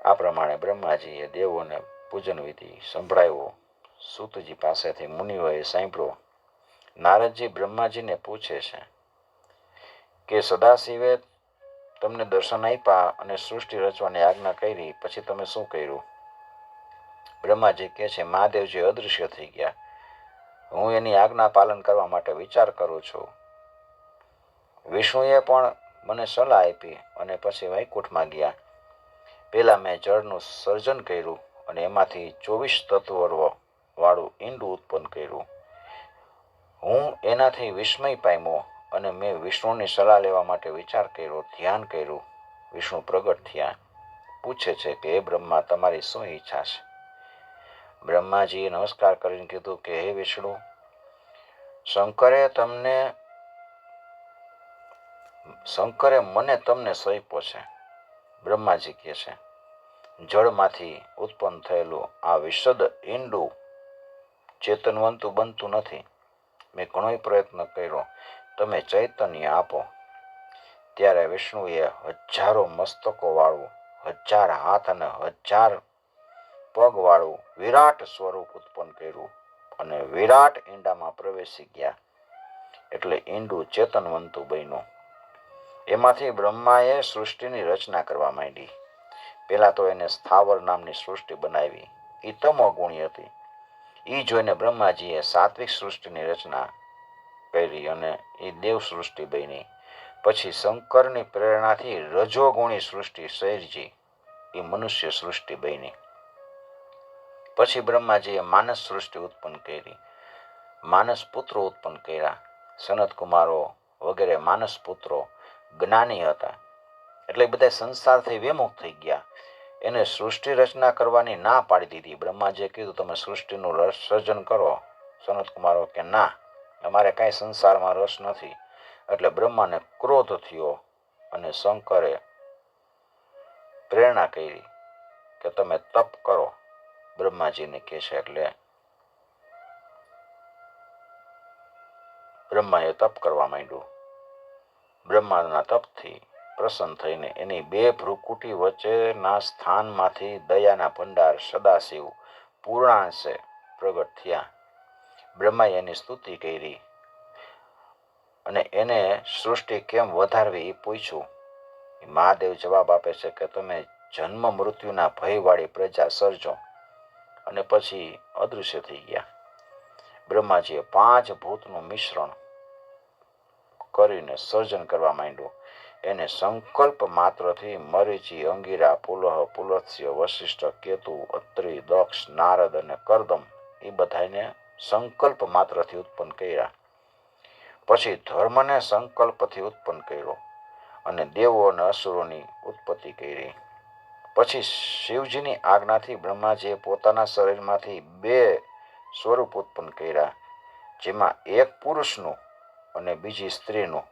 A: આ પ્રમાણે બ્રહ્માજીએ દેવોને પૂજન વિધિ સંભળાવ્યો. સૂતજી પાસેથી મુનિઓએ સાંભળ્યો. નારદજી બ્રહ્માજીને પૂછે છે કે સદાશિવે તમને દર્શન આપ્યા અને સૃષ્ટિ રચવાની આજ્ઞા કરી, પછી તમે શું કર્યું? બ્રહ્માજી કહે છે, મહાદેવજી અદૃશ્ય થઈ ગયા. હું એની આજ્ઞા પાલન કરવા માટે વિચાર કરું છું. વિષ્ણુએ પણ મને સલાહ આપી અને પછી વૈકુંઠમાં ગયા. પહેલા મેં જળનું સર્જન કર્યું અને એમાંથી 24 તત્વો વાળું ઈંડું ઉત્પન્ન કર્યું. હું એનાથી વિસ્મય પામ્યો અને મેં વિષ્ણુની સલાહ લેવા માટે વિચાર કર્યો, ધ્યાન કર્યું. વિષ્ણુ પ્રગટ થયા. પૂછે છે કે હે બ્રહ્મા, તમારી શું ઈચ્છા છે? બ્રહ્માજીએ નમસ્કાર કરીને કીધું કે હે વિષ્ણુ, શંકરે મને તમને સોંપ્યો છે. બ્રહ્માજી કહે છે, જળમાંથી ઉત્પન્ન થયેલું આ વિશદ ઈંડું ચેતનવંતું બનતું નથી. મેં ઘણો પ્રયત્ન કર્યો, તમે ચૈતન્ય આપો. ત્યારે વિષ્ણુએ હજારો મસ્તકો વાળું, 1000 હાથ અને 1000 પગ વાળું વિરાટ સ્વરૂપ ઉત્પન્ન કર્યું અને વિરાટ ઈંડામાં પ્રવેશી ગયા. એટલે ઈંડું ચેતનવંતું બન્યું. એમાંથી બ્રહ્માએ સૃષ્ટિની રચના કરવા માંડી. પેલા તો એને સ્થાવર નામની સૃષ્ટિ બનાવી. એ તમોગુણી હતી. એ જોઈને બ્રહ્માજીએ સાત્વિક સૃષ્ટિની રચના કરી અને એ દેવ સૃષ્ટિ બની. પછી શંકરની પ્રેરણાથી રજોગુણી સૃષ્ટિ સર્જી. એ મનુષ્ય સૃષ્ટિ બની. પછી બ્રહ્માજીએ માનસ સૃષ્ટિ ઉત્પન્ન કરી. માનસ પુત્રો ઉત્પન્ન કર્યા. સનત કુમારો વગેરે માનસ પુત્રો જ્ઞાની હતા. એટલે બધા સંસારથી વિમુખ થઈ ગયા. એને સૃષ્ટિ રચના કરવાની ના પાડી દીધી. બ્રહ્માજીએ કીધું તમે સૃષ્ટિનું સર્જન કરો. સનત કુમારો કે ના, અમારે કાંઈ સંસારમાં રસ નથી. એટલે બ્રહ્માને ક્રોધ થયો અને શંકરે પ્રેરણા કરી કે તમે તપ કરો. બ્રહ્માજીને કહે છે એટલે બ્રહ્માએ તપ કરવા માંડ્યું. બ્રહ્માના તપથી પ્રસન્ન થઈને એની 2 ભ્રુકુટી વચ્ચેના સ્થાનમાંથી દયાના ભંડાર સદાશિવ પૂર્ણાંશે પ્રગટ થયા. બ્રહ્માએ એની સ્તુતિ કરી અને એને સૃષ્ટિ કેમ વધારવી એ પૂછ્યું. મહાદેવ જવાબ આપે છે કે તમે જન્મ મૃત્યુના ભયવાળી પ્રજા સર્જો. અને પછી અદૃશ્ય થઈ ગયા. બ્રહ્માજીએ 5 ભૂતનું મિશ્રણ કરીને સર્જન કરવા માંડ્યું. એને સંકલ્પ માત્રથી મરીચી, અંગીરા, પુલહ, પુલત્સ્ય, વશિષ્ઠ, કેતુ, અત્રિ, દક્ષ, નારદ અને કરદમ એ બધાને સંકલ્પ માત્રથી ઉત્પન્ન કર્યા. પછી ધર્મને સંકલ્પથી ઉત્પન્ન કર્યો અને દેવો અને અસુરોની ઉત્પત્તિ કરી. પછી શિવજીની આજ્ઞાથી બ્રહ્માજીએ પોતાના શરીરમાંથી 2 સ્વરૂપ ઉત્પન્ન કર્યા, જેમાં એક પુરુષનું અને બીજી સ્ત્રીનું.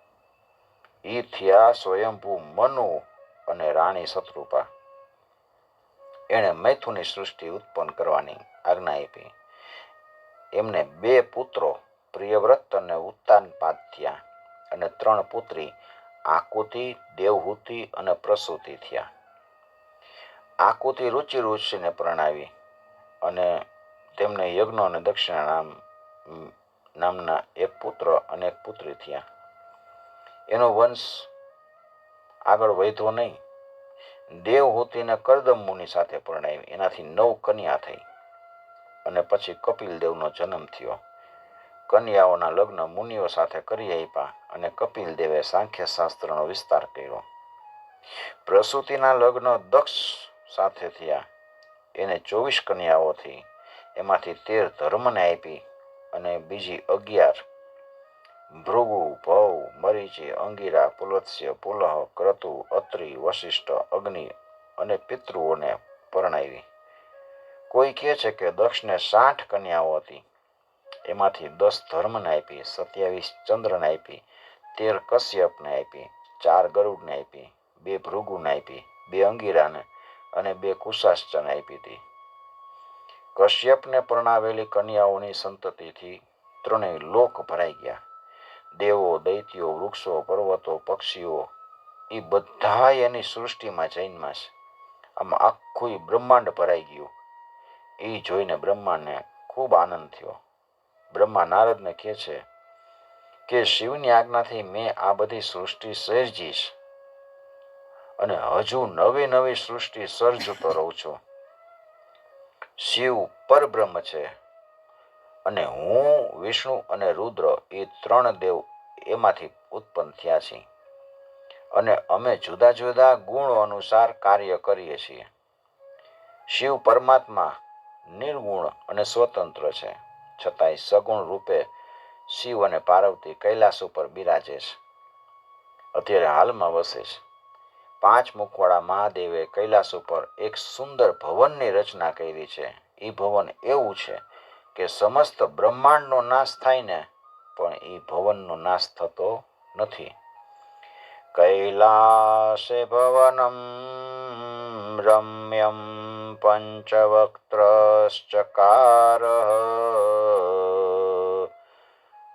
A: એ થયા સ્વયંભૂ મનુ અને રાણી શત્રુપા. એણે મૈથુની સૃષ્ટિ ઉત્પન્ન કરવાની આજ્ઞા આપી. એમને 2 પુત્રો પ્રિયવ્રત અને ઉત્તાનપાદ થયા અને 3 પુત્રી આકુતિ, દેવહૂતિ અને પ્રસૂતિ થયા. આકુતિ રુચિને પરણાવી અને તેમને યજ્ઞ અને દક્ષિણા નામના એક પુત્ર અને એક પુત્રી થયા. એનો વંશ આગળ વધ્યો નહીં. દેવહૂતિને કરદમ મુનિ સાથે પરણાવી. એનાથી 9 કન્યા થઈ અને પછી કપિલ દેવનો જન્મ થયો. કન્યાઓના લગ્ન મુનિઓ સાથે કરી આપ્યા અને કપિલ દેવે સાંખ્ય શાસ્ત્રનો વિસ્તાર કર્યો. પ્રસૂતિના લગ્ન દક્ષ સાથે થયા. એને 24 કન્યાઓથી એમાંથી 13 ધર્મને આપી અને બીજી 11 ભૃગુ, ભવ, મરીચી, અંગીરા, પુલત્સ્ય, પુલહ, ક્રતુ, અત્રિ, વશિષ્ઠ, અગ્નિ અને પિતૃઓને પરણાવી. કોઈ કહે છે કે દક્ષને 60 કન્યાઓ હતી. એમાંથી 10 ધર્મને આપી, 27 ચંદ્રને આપી, 13 કશ્યપને આપી, 4 ગરુડને આપી, 2 ભૃગુને આપી, 2 અંગીરાને અને 2 કુશાશ્ચને આપી હતી. કશ્યપને પરણાવેલી કન્યાઓની સંતતિથી 3 લોક ભરાઈ ગયા. દેવો, દૈત્યો, વૃક્ષો, પર્વતો, પક્ષીઓ એ બધા એની સૃષ્ટિમાં જન્મ્યા છે. આમાં આખું બ્રહ્માંડ ભરાઈ ગયું. એ જોઈને બ્રહ્માને ખૂબ આનંદ થયો. બ્રહ્મા નારદને કહે છે કે શિવની આજ્ઞાથી મેં આ બધી સૃષ્ટિ સર્જીશ અને હજુ નવી નવી સૃષ્ટિ સર્જતો રહું છું. શિવ પરબ્રહ્મ છે અને હું, વિષ્ણુ અને રુદ્ર એ 3 દેવ એમાંથી ઉત્પન્ન થયા છીએ અને અમે જુદા જુદા ગુણો અનુસાર કાર્ય કરીએ છીએ. શિવ પરમાત્મા નિર્ગુણ અને સ્વતંત્ર છે, છતાંય સગુણ રૂપે શિવ અને પાર્વતી કૈલાસ ઉપર બિરાજે છે. અત્યારે હાલમાં વસે છે. 5 મુખવાળા મહાદેવે કૈલાસ ઉપર એક સુંદર ભવનની રચના કરી છે. એ ભવન એવું છે કે સમસ્ત બ્રહ્માંડનો નાશ થાય ને પણ એ ભવનનો નાશ થતો નથી. કૈલાસે ભવનમ રમ્યમ પંચવક્ત્રશ્ચકાર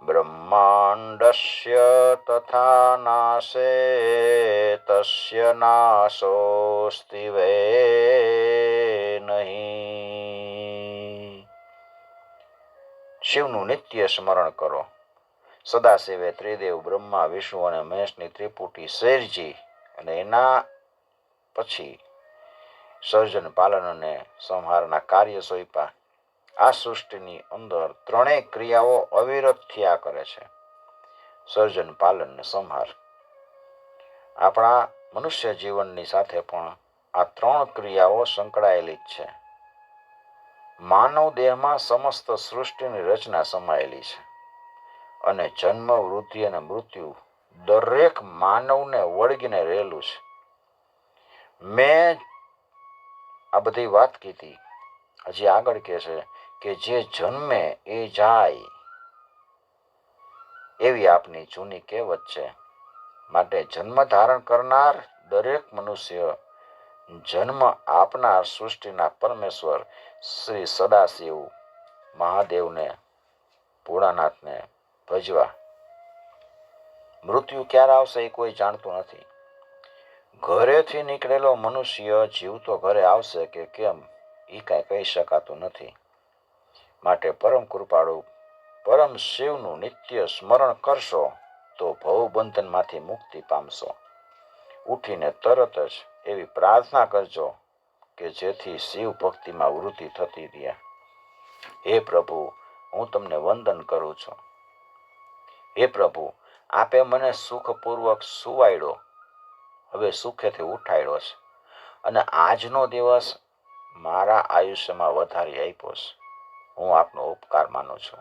A: બ્રહ્માંડસ્ય તથા નાશે તસ્ય નાશોસ્તિ વે નહીં. શિવનું નિત્ય સ્મરણ કરો. સદાશિવે ત્રિદેવ બ્રહ્મા વિષ્ણુ અને મહેશની ત્રિપુટી શેરજી અને એના પછી સર્જન પાલન અને સંહારના કાર્ય સોંપ્યા. આ સૃષ્ટિની અંદર ત્રણેય ક્રિયાઓ અવિરત થયા કરે છે: સર્જન, પાલન ને સંહાર. આપણા મનુષ્ય જીવનની સાથે પણ આ ત્રણ ક્રિયાઓ સંકળાયેલી જ છે. માનવ દેહમાં સમસ્ત સૃષ્ટિની રચના સમાયેલી છે અને જન્મ, વૃદ્ધિ અને મૃત્યુ દરેક માનવને વળગીને રહેલું છે. મેં આ બધી વાત કીધી. હજી આગળ કહે છે કે જે જન્મે એ જાય, એવી આપની જૂની કહેવત છે. માટે જન્મ ધારણ કરનાર દરેક મનુષ્ય જન્મ આપનાર સૃષ્ટિના પરમેશ્વર શ્રી સદાશિવ મહાદેવને, ભોળાનાથને ભજવા. મૃત્યુ ક્યારે આવશે એ કોઈ જાણતું નથી. ઘરેથી નીકળેલો મનુષ્ય જીવતો ઘરે આવશે કે કેમ એ કાંઈ કહી શકાતું નથી. માટે પરમ કૃપાળુ પરમ શિવનું નિત્ય સ્મરણ કરશો તો ભવબંધનમાંથી મુક્તિ પામશો. ઉઠીને તરત જ એવી પ્રાર્થના કરજો કે જેથી શિવ ભક્તિમાં વૃદ્ધિ થતી રહે. હે પ્રભુ, હું તમને વંદન કરું છું. હે પ્રભુ, આપે મને સુખપૂર્વક સુવાડ્યો, હવે સુખેથી ઉઠાડ્યો છે અને આજનો દિવસ મારા આયુષ્યમાં વધારી આપ્યો છે. હું આપનો ઉપકાર માનું છું.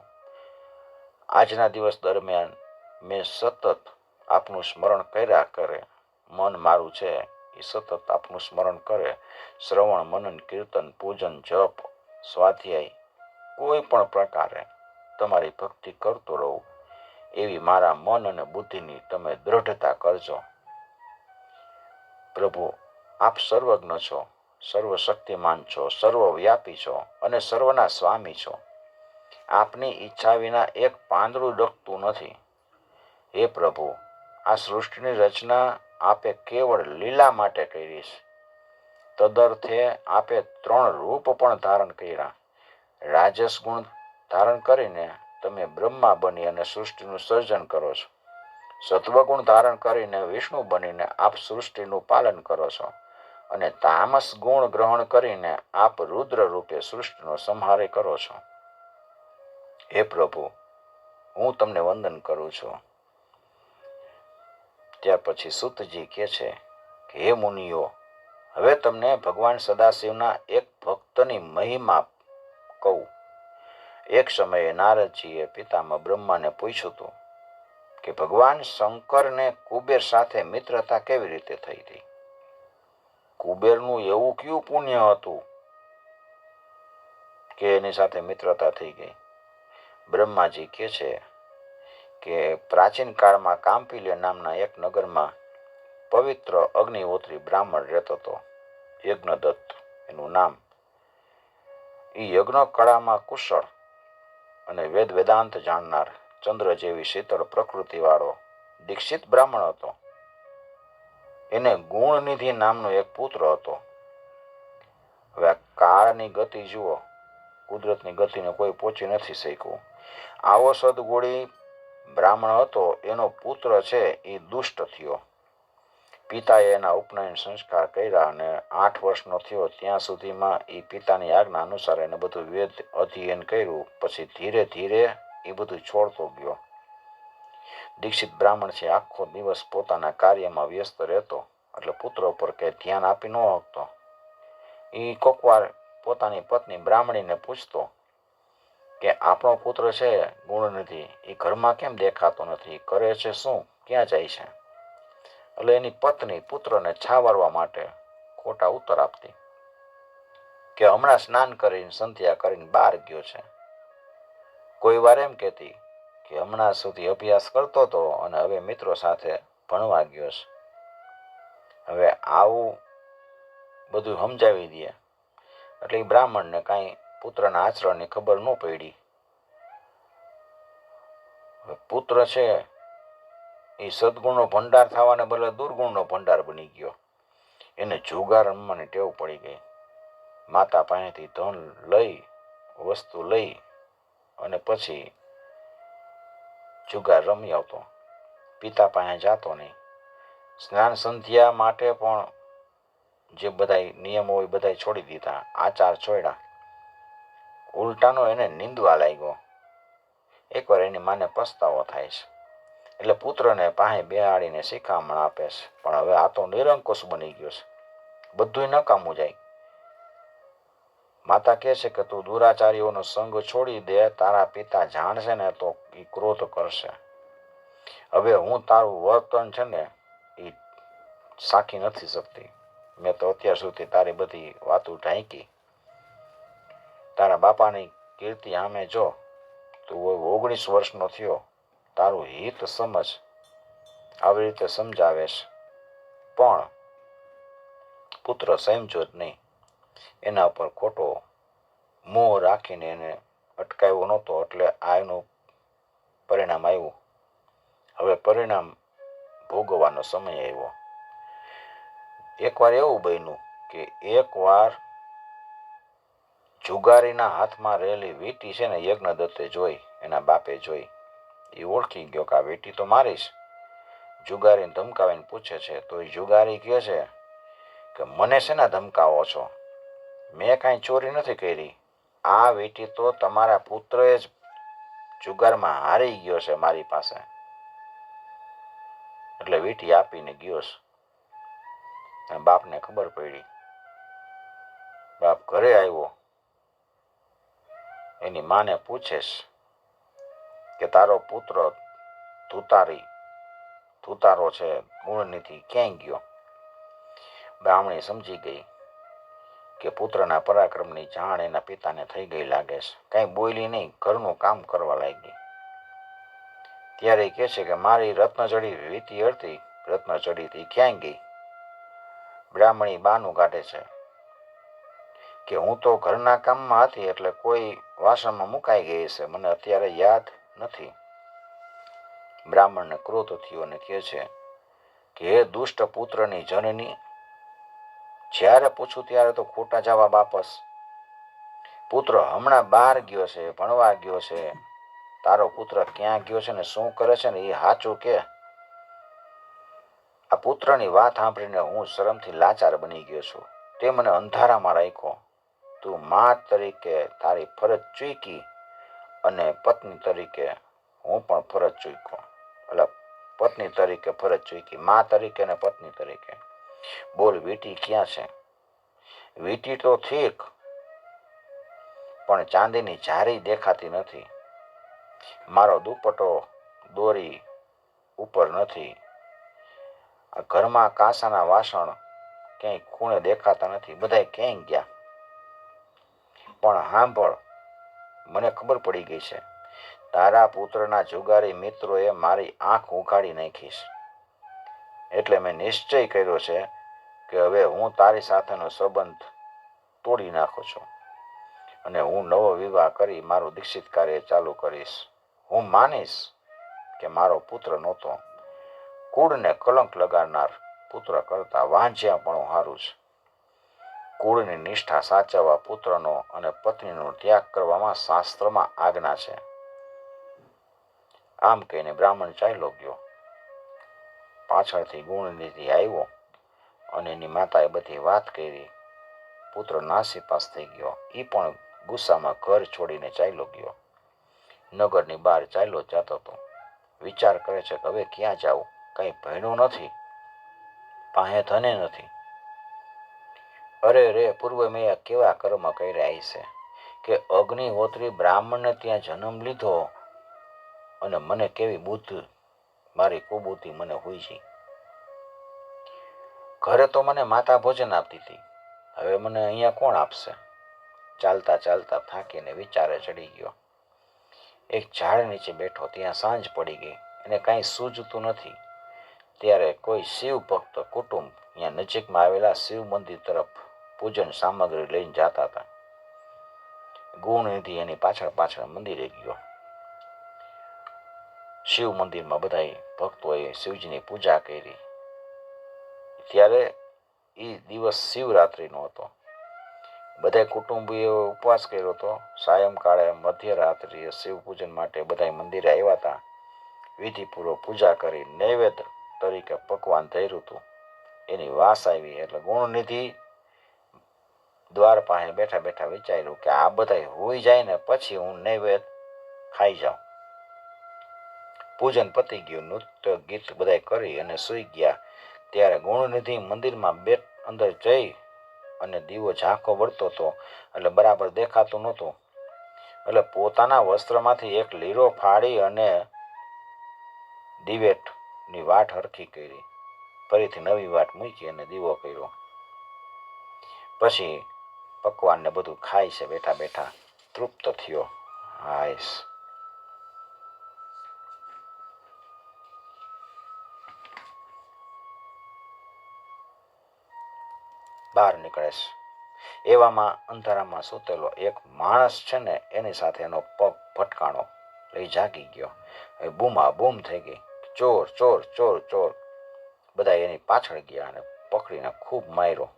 A: આજના દિવસ દરમિયાન મેં સતત આપનું સ્મરણ કર્યા કરે. મન મારું છે એ સતત આપનું સ્મરણ કરે. શ્રવણ, મનન, કીર્તન, પૂજન, જપ, સ્વાધ્યાય કોઈ પણ પ્રકારે તમારી ભક્તિ કરતો રહું એવી મારા મન અને બુદ્ધિની તમે દ્રઢતા કરજો. પ્રભુ, આપ સર્વજ્ઞ છો, સર્વશક્તિમાન છો, સર્વવ્યાપી છો અને સર્વના સ્વામી છો. આપની ઈચ્છા વિના એક પાંદડું ડગતું નથી. હે પ્રભુ, આ સૃષ્ટિની રચના આપે કેવળ લીલા માટે કરી છે. તદર્થે આપે ત્રણ રૂપ પણ ધારણ કર્યા. રાજસ ગુણ ધારણ કરીને તમે બ્રહ્મા બની અને સૃષ્ટિનું સર્જન કરો છો. સત્વગુણ ધારણ કરીને વિષ્ણુ બનીને આપ સૃષ્ટિનું પાલન કરો છો અને તામસ ગુણ ગ્રહણ કરીને આપ રુદ્ર રૂપે સૃષ્ટિનો સંહાર કરો છો. હે પ્રભુ, હું તમને વંદન કરું છું. ત્યાર પછી સુતજી કહે છે કે હે મુનિઓ, હવે તમને ભગવાન સદાશિવના એક ભક્તની મહિમા કહું. એક સમયે નારદજીએ પિતામહ બ્રહ્માને પૂછ્યું હતું કે ભગવાન શંકરને કુબેર સાથે મિત્રતા કેવી રીતે થઈ હતી. કુબેરનું એવું કયું પુણ્ય હતું કે એની સાથે મિત્રતા થઈ ગઈ. બ્રહ્માજી કહે છે કે પ્રાચીન કાળમાં કાંપિલ્ય નામના એક નગરમાં પવિત્ર અગ્નિહોત્રી બ્રાહ્મણ રહેતો હતો. યજ્ઞદત્ત એનું નામ. એ યજ્ઞ કળામાં કુશળ અને વેદ વેદાંત જાણનાર, ચંદ્ર જેવી શીતળ પ્રકૃતિવાળો દીક્ષિત બ્રાહ્મણ હતો. એને ગુણનિધિ નામનો એક પુત્ર હતો. હવે કાળની ગતિ જુઓ, કુદરતની ગતિને કોઈ પહોંચી નથી શક્યું. આવો સદગુણી બ્રાહ્મણ હતો. એનો પુત્ર છે એ દુષ્ટ થયો. પિતાએ એના ઉપનયન સંસ્કાર કર્યા અને 8 વર્ષનો થયો ત્યાં સુધીમાં એ પિતાની આજ્ઞા અનુસાર એને બધું વેદ અધ્યયન કર્યું. પછી ધીરે ધીરે એ બધું છોડતો ગયો. દીક્ષિત બ્રાહ્મણ છે આખો દિવસ પોતાના કાર્યમાં વ્યસ્ત રહેતો એટલે પુત્ર ઉપર કે ધ્યાન આપી ન શકતો. એ કોકવાર પોતાની પત્ની બ્રાહ્મણીને પૂછતો કે આપણો પુત્ર છે ગુણનિધિ, એ ઘરમાં કેમ દેખાતો નથી, કરે છે શું, ક્યાં જાય છે. એટલે એની પત્ની પુત્રને છાવરવા માટે ખોટા ઉત્તર આપતી કે હમણાં સ્નાન કરીને સંધ્યા કરીને બહાર ગયો છે. કોઈ વાર એમ કહેતી કે હમણાં સુધી અભ્યાસ કરતો હતો અને હવે મિત્રો સાથે ભણવા ગયો છે. હવે આવું બધું સમજાવી દે એટલે એ બ્રાહ્મણને કાંઈ પુત્રના આચરણની ખબર ન પડી. પુત્ર છે એ સદગુણનો ભંડાર થવાને બદલે દુર્ગુણનો ભંડાર બની ગયો. એને જુગાર રમવાની ટેવ પડી ગઈ. માતા પાસેથી ધન લઈ, વસ્તુ લઈ અને પછી જુગાર રમી આવતો. પિતા પાસે જાતો નહીં. સ્નાન સંધ્યા માટે પણ જે બધા નિયમો હોય બધા છોડી દીધા, આચાર છોડ્યા. ઉલટાનો એને નિંદવા લાગ્યો. એકવાર એની માને પસ્તાવો થાય છે એટલે પુત્રને પાસે બેહાડીને શિખામણ આપે છે. પણ હવે આ તો નિરંકુશ બની ગયો છે, બધું નકામું જાય. માતા કહે છે કે તું દુરાચારીઓનો સંગ છોડી દે, તારા પિતા જાણશે ને તો એ ક્રોધ કરશે. હવે હું તારું વર્તન છે ને એ સાખી નથી શકતી. મેં તો અત્યાર સુધી તારી બધી વાતો ઢાંકી. તારા બાપાની કીર્તિ સામે જો, તું 19 વર્ષનો થયો, તારું હિત સમજ. આવી રીતે સમજાવેશ પણ પુત્ર સમજો જ નહીં. એના ઉપર ખોટો મોહ રાખીને એને અટકાવ્યો નહોતો એટલે આ એનું પરિણામ આવ્યું. હવે પરિણામ ભોગવવાનો સમય આવ્યો. એકવાર એવું બન્યું કે એકવાર જુગારીના હાથમાં રહેલી વીંટી છે ને યજ્ઞદત્તે જોઈ, એના બાપે જોઈ. એ ઓળખી ગયો કે આ વીંટી તો મારીશ. જુગારીને ધમકાવીને પૂછે છે તો એ જુગારી કહે છે કે મને શેના ધમકાવો છો? મેં કાંઈ ચોરી નથી કરી. આ વીંટી તો તમારા પુત્રએ જ જુગારમાં હારી ગયો છે મારી પાસે. એટલે વીંટી આપીને ગયો છે. બાપને ખબર પડી. બાપ ઘરે આવ્યો. એની માને પૂછે કે તારો પુત્ર ધુતારો છે, ગુણનિધિ ક્યાંય ગયો? બ્રાહ્મણી સમજી ગઈ કે પુત્રના પરાક્રમની જાણ એના પિતાને થઈ ગઈ લાગે છે. કાંઈ બોલી નહીં, ઘરનું કામ કરવા લાગી. ત્યારે કહે છે કે મારી રત્નજડી વીંટી હતી, રત્નજડી ક્યાંય ગઈ? બ્રાહ્મણી બાનું કાઢે છે કે હું તો ઘરના કામમાં હતી એટલે કોઈ વાસણમાં મુકાઈ ગઈ છે, મને અત્યારે યાદ નથી. બ્રાહ્મણને ક્રોધ થયો અને કહે છે કે હે દુષ્ટ પુત્રની જનની, જ્યારે પૂછું ત્યારે તો ખોટા જવાબ આપસ. પુત્ર હમણાં બહાર ગયો છે, ભણવા ગયો છે. તારો પુત્ર ક્યાં ગયો છે ને શું કરે છે ને એ સાચું કે? આ પુત્રની વાત સાંભળીને હું શરમથી લાચાર બની ગયો છું. તે મને અંધારામાં રાખ્યો. તું મા તરીકે તારી ફરજ ચૂકી અને પત્ની તરીકે હું પણ ફરજ ચૂક્યો. એટલે પત્ની તરીકે ફરજ ચૂકી, મા તરીકે અને પત્ની તરીકે. બોલ વીંટી ક્યાં છે? વીંટી તો ઠીક, પણ ચાંદીની જારી દેખાતી નથી. મારો દુપટ્ટો દોરી ઉપર નથી. આ ઘરમાં કાંસાના વાસણ ક્યાંય ખૂણે દેખાતા નથી, બધા ક્યાંય ગયા? પણ સાંભળ, મને ખબર પડી ગઈ છે. તારા પુત્રના જુગારી મિત્રોએ મારી આંખ ઉઘાડી નાખીશ. એટલે મેં નિશ્ચય કર્યો છે કે હવે હું તારી સાથેનો સંબંધ તોડી નાખું છું અને હું નવો વિવાહ કરી મારું દીક્ષિત કાર્ય ચાલુ કરીશ. હું માનીશ કે મારો પુત્ર નહોતો. કુળને કલંક લગાડનાર પુત્ર કરતા વાંઝ્યા પણ સારું છે. કુળની નિષ્ઠા સાચવવા પુત્રનો અને પત્નીનો ત્યાગ કરવામાં શાસ્ત્રમાં આજ્ઞા છે. આમ કહીને બ્રાહ્મણ ચાલ્યો ગયો. પાછળથી ગુણનિધિ આવ્યો અને એની માતાએ બધી વાત કરી. પુત્ર નાસીપાસ થઈ ગયો. એ પણ ગુસ્સામાં ઘર છોડીને ચાલ્યો ગયો. નગરની બહાર ચાલ્યો જતો હતો. વિચાર કરે છે કે હવે ક્યાં જાવું? કંઈ ભણ્યું નથી, પાસે ધને નથી. અરે રે, પૂર્વે મેં કેવા કર્મ કર્યા છે કે અગ્નિહોત્રી બ્રાહ્મણને ત્યાં જન્મ લીધો અને મને કેવી બુદ્ધિ, મારી કુબુદ્ધિ મને હોય છે. ઘરે તો મને માતા ભોજન આપતી હતી, હવે મને અહીંયા કોણ આપશે? ચાલતા ચાલતા થાકીને વિચારે ચડી ગયો. એક ઝાડ નીચે બેઠો. ત્યાં સાંજ પડી ગઈ. એને કાંઈ સૂઝતું નથી. ત્યારે કોઈ શિવ ભક્ત કુટુંબ ત્યાં નજીકમાં આવેલા શિવ મંદિર તરફ પૂજન સામગ્રી લઈને જતા હતા. ગુણનિધિ એની પાછળ પાછળ મંદિરે ગયો. શિવ મંદિરમાં બધા ભક્તોએ શિવજીની પૂજા કરી. ત્યારે એ દિવસ શિવરાત્રિનો હતો. બધા કુટુંબીઓએ ઉપવાસ કર્યો હતો. સાયંકાળે મધ્યરાત્રિએ શિવ પૂજન માટે બધા મંદિરે આવ્યા હતા. વિધિપૂર્વક પૂજા કરી નૈવેદ્ય તરીકે પકવાન ધર્યું હતું. એની વાસ આવી એટલે ગુણનિધિ દ્વાર પાસે બેઠા બેઠા વિચાર્યું કે આ બધા હોઈ જાય ને પછી હું નૈવેદ્ય ખાઈ જાઉં. પૂજન પતી ગયું. નૃત્ય ગીત બધા કરી અને સૂઈ ગયા. ત્યારે ગુણનિધિ મંદિરમાં અંદર જઈ અને દીવો ઝાંખો વળતો હતો એટલે બરાબર દેખાતું નહોતું. એટલે પોતાના વસ્ત્રમાંથી એક લીરો ફાડી અને દિવેટની વાટ હરખી કરી. ફરીથી નવી વાટ મૂકી અને દીવો કર્યો. પછી પકવાન ને બધું ખાય છે બેઠા બેઠા તૃપ્ત થયો. હાઈશ બહાર નીકળે છે. એવામાં અંધારામાં સૂતેલો એક માણસ છે ને એની સાથે એનો પગ ભટકાણો. લઈ જાગી ગયો. એ બૂમા બૂમ થઈ ગઈ. ચોર ચોર ચોર ચોર. બધા એની પાછળ ગયા અને પકડીને ખૂબ માર્યો.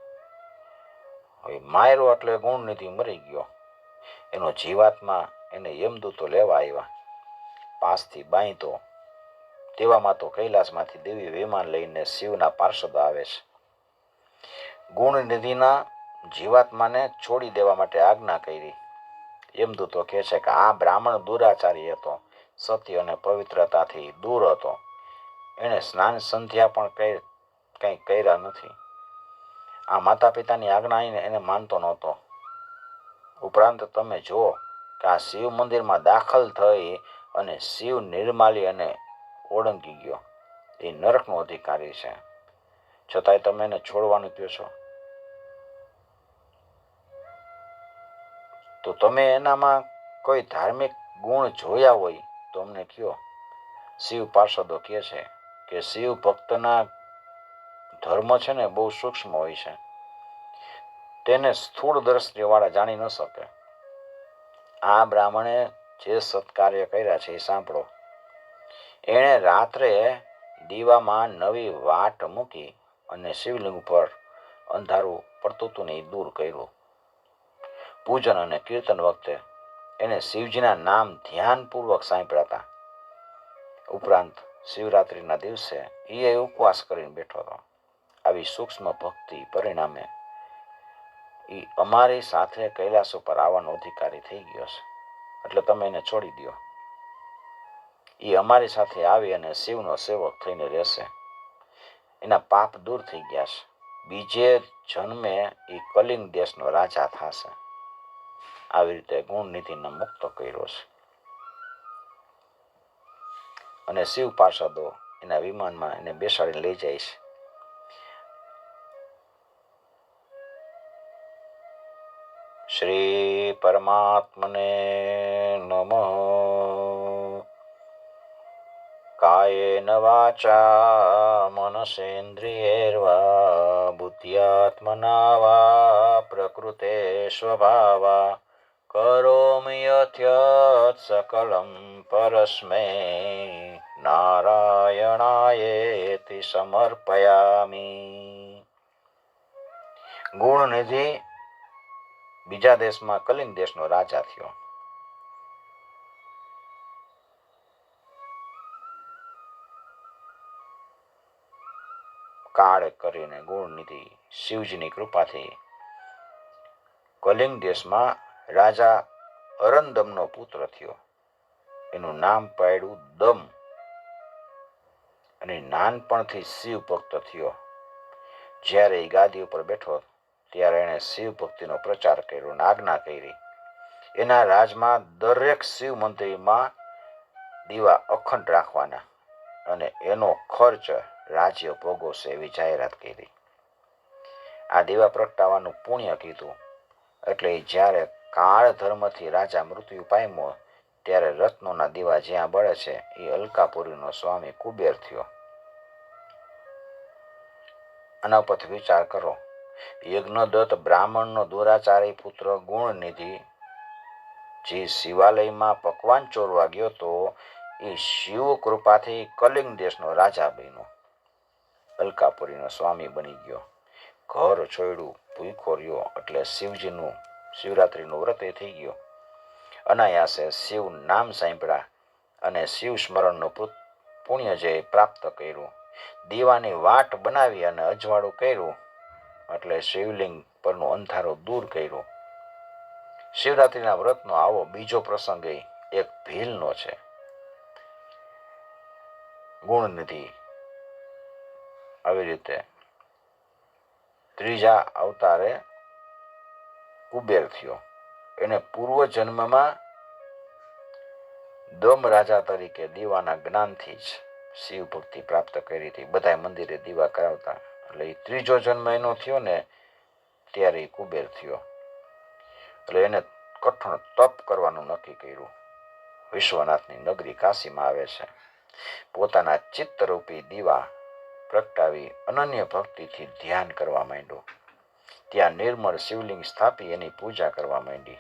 A: હવે માર્યો એટલે ગુણનિધિ મરી ગયો. એનો જીવાત્મા એને યમદૂતો લેવા આવ્યા. પાસથી બાંધ્યો. તેવામાં તો કૈલાસમાંથી દિવ્ય વિમાન લઈને શિવના પાર્ષદો આવે છે. ગુણનિધિના જીવાત્માને છોડી દેવા માટે આજ્ઞા કરી. યમદૂતો કહે છે કે આ બ્રાહ્મણ દુરાચારી હતો. સત્ય અને પવિત્રતાથી દૂર હતો. એણે સ્નાન સંધ્યા પણ કંઈ કર્યા નથી. આ માતા પિતાની આજ્ઞા એને માનતો નહોતો. ઉપરાંત તમે જુઓ કે આ શિવ મંદિરમાં દાખલ થઈ અને શિવ નિર્માલી અને ઓળંગી ગયો. એ નરકનો અધિકારી છે. છતાંય તમે એને છોડવાનું કહો છો. તો તમે એનામાં કોઈ ધાર્મિક ગુણ જોયા હોય તો અમને કહો. શિવ પાર્ષદો કહે છે કે શિવ ભક્તના ધર્મ છે ને બહુ સૂક્ષ્મ હોય છે. તેને સ્થૂળ દ્રષ્ટિવાળા જાણી ન શકે. આ બ્રાહ્મણે જે સત્કાર્ય કર્યા છે એ સાંભળો. એણે રાત્રે દીવામાં નવી વાટ મૂકી અને શિવલિંગ ઉપર અંધારું પડતું હતું ને એ દૂર કર્યું. પૂજન અને કીર્તન વખતે એને શિવજીના નામ ધ્યાનપૂર્વક સાંભળ્યા હતા. ઉપરાંત શિવરાત્રિના દિવસે એ ઉપવાસ કરીને બેઠો હતો. આવી સૂક્ષ્મ ભક્તિ પરિણામે એ અમારી સાથે કૈલાસ ઉપર આવવાનો અધિકારી થઈ ગયો છે. એટલે તમે એને છોડી દો. એ અમારી સાથે આવી અને શિવનો સેવક થઈને રહેશે. એના પાપ દૂર થઈ ગયા છે. બીજે જન્મે એ કલિંગ દેશનો રાજા થશે. આવી રીતે ગુણનિધિને મુક્ત કર્યો છે. અને શિવ પાર્ષદો એના વિમાનમાં એને બેસાડીને લઈ જાય છે. શ્રી પરમાત્મને નમઃ. કાયેન વાચા મનસેન્દ્રિયૈર્વા બુદ્ધ્યાત્મના વા પ્રકૃતે સ્વભાવા કરોમિ યથ્યત સકલં પરસ્મૈ નારાયણાયેતિ સમર્પયામિ. ગુણનિધિ બીજા દેશમાં કલિંગ દેશનો રાજા થયો. કાળ કરીને ગુણનિધિ શિવજીની કૃપાથી કલિંગ દેશમાં રાજા અરંદમનો પુત્ર થયો. એનું નામ પાડ્યું દમ. અને નાનપણથી શિવ ભક્ત થયો. જ્યારે એ ગાદી ઉપર બેઠો ત્યારે એણે શિવ ભક્તિનો પ્રચાર કર્યો અને આજ્ઞા કરી. એના રાજમાં દરેક શિવ મંદિરમાં દીવા અખંડ રાખવાના અને એનો ખર્ચ રાજ્ય ભોગવશે એવી જાહેરાત કરી. આ દીવા પ્રગટાવવાનું પુણ્ય કીધું એટલે જ્યારે કાળ ધર્મથી રાજા મૃત્યુ પામ્યો ત્યારે રત્નોના દીવા જ્યાં બળે છે એ અલકાપુરીનો સ્વામી કુબેર થયો. આના પર વિચાર કરો. યજ્ઞદત્ત બ્રાહ્મણનો દુરાચારી પુત્ર ગુણનિધિ જે શિવાલયમાં પકવાન ચોરવા ગયો તો એ શિવ કૃપાથી કલિંગ દેશનો રાજા બન્યો. અલકાપુરીનો સ્વામી બની ગયો. ઘર છોડ્યું, ભૂખો રહ્યો એટલે શિવજીનું શિવરાત્રિનું વ્રત એ થઈ ગયો. અનાયાસે શિવ નામ સાંભળ્યા અને શિવ સ્મરણનું પુણ્ય જે પ્રાપ્ત કર્યું. દીવાની વાટ બનાવી અને અજવાળું કર્યું એટલે શિવલિંગ પરનું અંધારું દૂર કર્યું. શિવરાત્રિના વ્રતનો આવો બીજો પ્રસંગ એક ભીલનો છે. ગુણનિધિ આવી રીતે ત્રીજા અવતારે કુબેર થયો. એને પૂર્વ જન્મમાં દમ રાજા તરીકે દીવાના જ્ઞાનથી જ શિવ ભક્તિ પ્રાપ્ત કરી હતી. બધા મંદિરે દીવા કરાવતા. એટલે એ ત્રીજો જન્મ એનો થયો ને ત્યારે કુબેર થયો. એટલે એને કઠણ તપ કરવાનું નક્કી કર્યું. વિશ્વનાથની નગરી કાશીમાં આવે છે. પોતાના ચિત્તરૂપી દીવા પ્રગટાવી અનન્ય ભક્તિથી ધ્યાન કરવા માંડ્યું. ત્યાં નિર્મળ શિવલિંગ સ્થાપી એની પૂજા કરવા માંડી.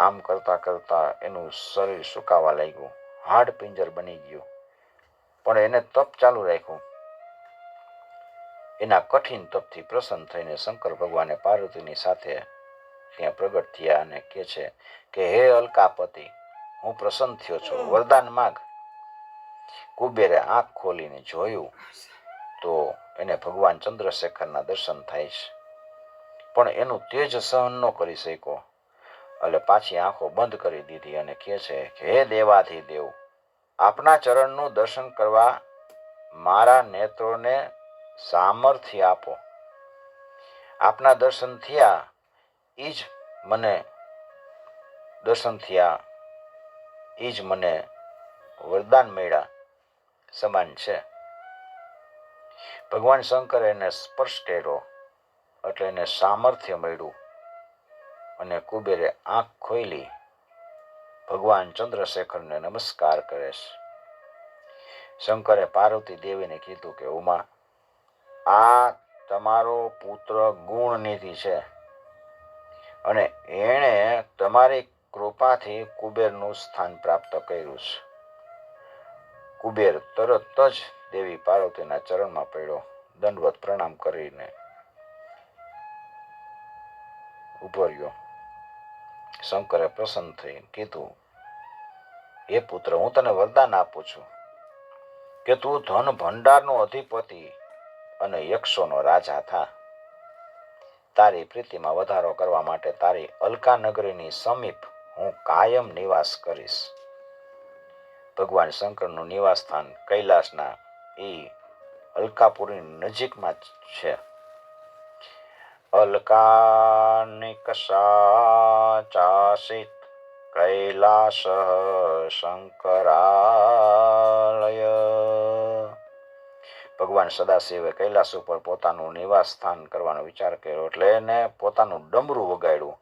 A: આમ કરતા કરતા એનું શરીર સુકાવા લાગ્યું. હાડ પિંજર બની ગયું. પણ એને તપ ચાલુ રાખ્યું. એના કઠિન તપથી પ્રસન્ન થઈને શંકર ભગવાને પાર્વતીની સાથે ત્યાં પ્રગટ થયા અને કહે છે કે હે અલકાપતિ, હું પ્રસન્ન થયો છું, વરદાન માગ. કુબેરે આંખ ખોલીને જોયું તો એને ભગવાન ચંદ્રશેખરના દર્શન થાય છે. પણ એનું તેજ સહન ન કરી શક્યો એટલે પાછી આંખો બંધ કરી દીધી અને કહે છે કે હે દેવાધિદેવ, આપના ચરણનું દર્શન કરવા મારા નેત્રોને સામર્થ્ય આપો. આપના દર્શન થયા એ જ મને વરદાન મળ્યા સમાન છે. ભગવાન શંકરે એને સ્પર્શ કર્યો એટલે એને સામર્થ્ય મળ્યું અને કુબેરે આંખ ખોલી ભગવાન ચંદ્રશેખરને નમસ્કાર કરે છે. શંકરે પાર્વતી દેવીને કીધું કે ઉમા, આ તમારો પુત્ર ગુણનિધિ છે અને એણે તમારી કૃપાથી કુબેરનું સ્થાન પ્રાપ્ત કર્યું છે. કુબેર તરત જ દેવી પાર્વતીના ચરણમાં પડ્યો. દંડવત પ્રણામ કરીને ઉભો રહ્યો. શંકરે પ્રસન્ન થઈ કીધું, હે પુત્ર, હું તને વરદાન આપું છું કે તું ધન ભંડારનો અધિપતિ અને યક્ષોનો રાજા થા. તારી પ્રીતિમાં વધારો કરવા માટે તારી અલકા નગરીની સમીપ હું કાયમ નિવાસ કરીશ. ભગવાન શંકરનું નિવાસ સ્થાન કૈલાસના એ અલકાપુરી નજીકમાં છે. અલકાનિકસા ચાસિત કૈલાસ શંકરાલય. ભગવાન સદાશિવે કૈલાસ ઉપર પોતાનું નિવાસ સ્થાન કરવાનો વિચાર કર્યો એટલે એને પોતાનું ડમરું વગાડ્યું.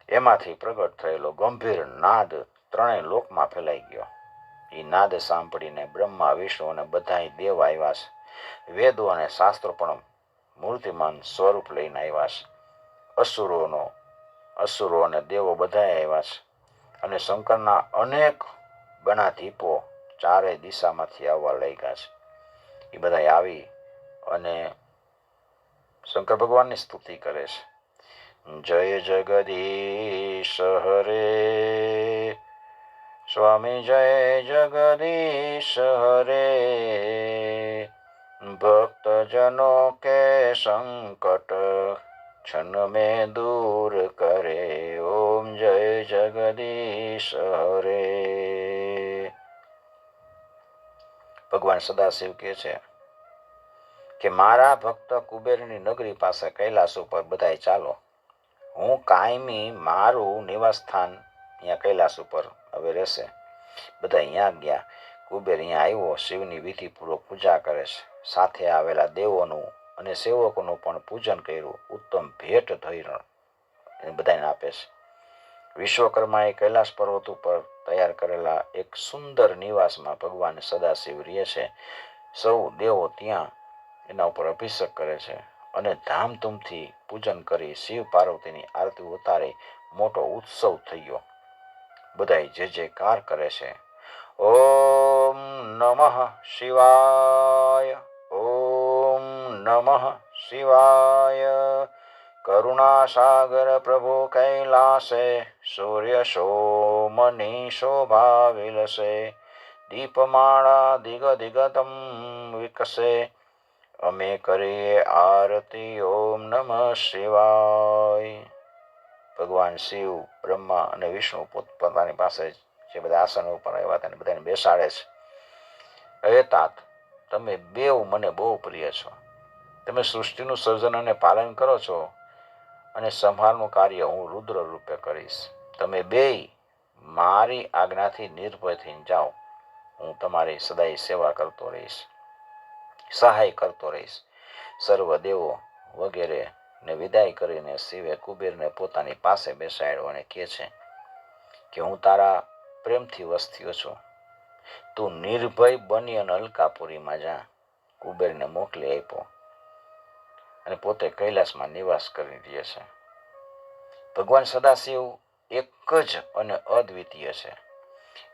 A: એમાંથી પ્રગટ થયેલો ગંભીર નાદ ત્રણેય લોકમાં ફેલાઈ ગયો. એ નાદ સાંભળીને બ્રહ્મા, વિષ્ણુ અને બધા દેવ આવ્યા છે. વેદો અને શાસ્ત્રો પણ મૂર્તિમાન સ્વરૂપ લઈને આવ્યા છે. અસુરો અને દેવો બધા આવ્યા છે અને શંકરના અનેક ગણાધીપો ચારે દિશામાંથી આવવા લાગ્યા છે. એ બધા આવી અને શંકર ભગવાનની સ્તુતિ કરે છે. જય જગદીશ હરે સ્વામી, જય જગદીશ હરે. ભક્તજનો કે સંકટ क्षण में दूर करे. ओम जय जगदीश हरे. ભગવાન સદાશિવ કહે છે કે મારા ભક્ત કુબેરની નગરી પાસે કૈલાસ ઉપર બધાય ચાલો. હું કાયમી મારું નિવાસ સ્થાન અહીંયા કૈલાસ ઉપર હવે રહેશે. બધા અહીંયા ગયા. કુબેર અહીંયા આવ્યો. શિવની વિધિપૂર્વક પૂજા કરે છે. સાથે આવેલા દેવોનું અને સેવકોનું પણ પૂજન કર્યું. ઉત્તમ ભેટ ધોરણ બધાને આપે છે. વિશ્વકર્માએ કૈલાસ પર્વત ઉપર તૈયાર કરેલા એક સુંદર નિવાસમાં ભગવાન સદાશિવ રહે છે. સૌ દેવો ત્યાં એના ઉપર અભિષેક કરે છે અને ધામધૂમથી પૂજન કરી શિવ પાર્વતીની આરતી ઉતારે મોટો ઉત્સવ થઈ ગયો. બધાય જય જયકાર કરે છે. ઓમ નમઃ શિવાય. ઓમ નમઃ શિવાય. કરુણાસાગર પ્રભુ કૈલાસે સૂર્ય સોમની શોભા વિલસે. દીપમાળા દિગ દિગતમ વિકસે. અમે કરીએ આરતી. ઓમ નમઃ શિવાય. ભગવાન શિવ, બ્રહ્મા અને વિષ્ણુ પોતપોતાની પાસે જે બધા આસનો ઉપર આવ્યા હતા બધાને બેસાડે છે. હે તાત, તમે બેઉ મને બહુ પ્રિય છો. તમે સૃષ્ટિનું સર્જન અને પાલન કરો છો અને સંહારનું કાર્ય હું રુદ્ર રૂપે કરીશ. તમે બેય મારી આજ્ઞાથી નિર્ભય થઈને જાઓ. હું તમારી સદાય સેવા કરતો રહીશ, સહાય કરતો રહીશ. સર્વ દેવો વગેરે ને વિદાય કરીને શિવે કુબેરને પોતાની પાસે બેસાડ્યો અને કહે છે કે હું તારા પ્રેમથી વસ્તીઓ છું. તું નિર્ભય બની અને અલકાપુરીમાં જા. કુબેરને મોકલી આપ્યો અને પોતે કૈલાસમાં નિવાસ કરી રહે છે. ભગવાન સદાશિવ એક જ અને અદ્વિતીય છે.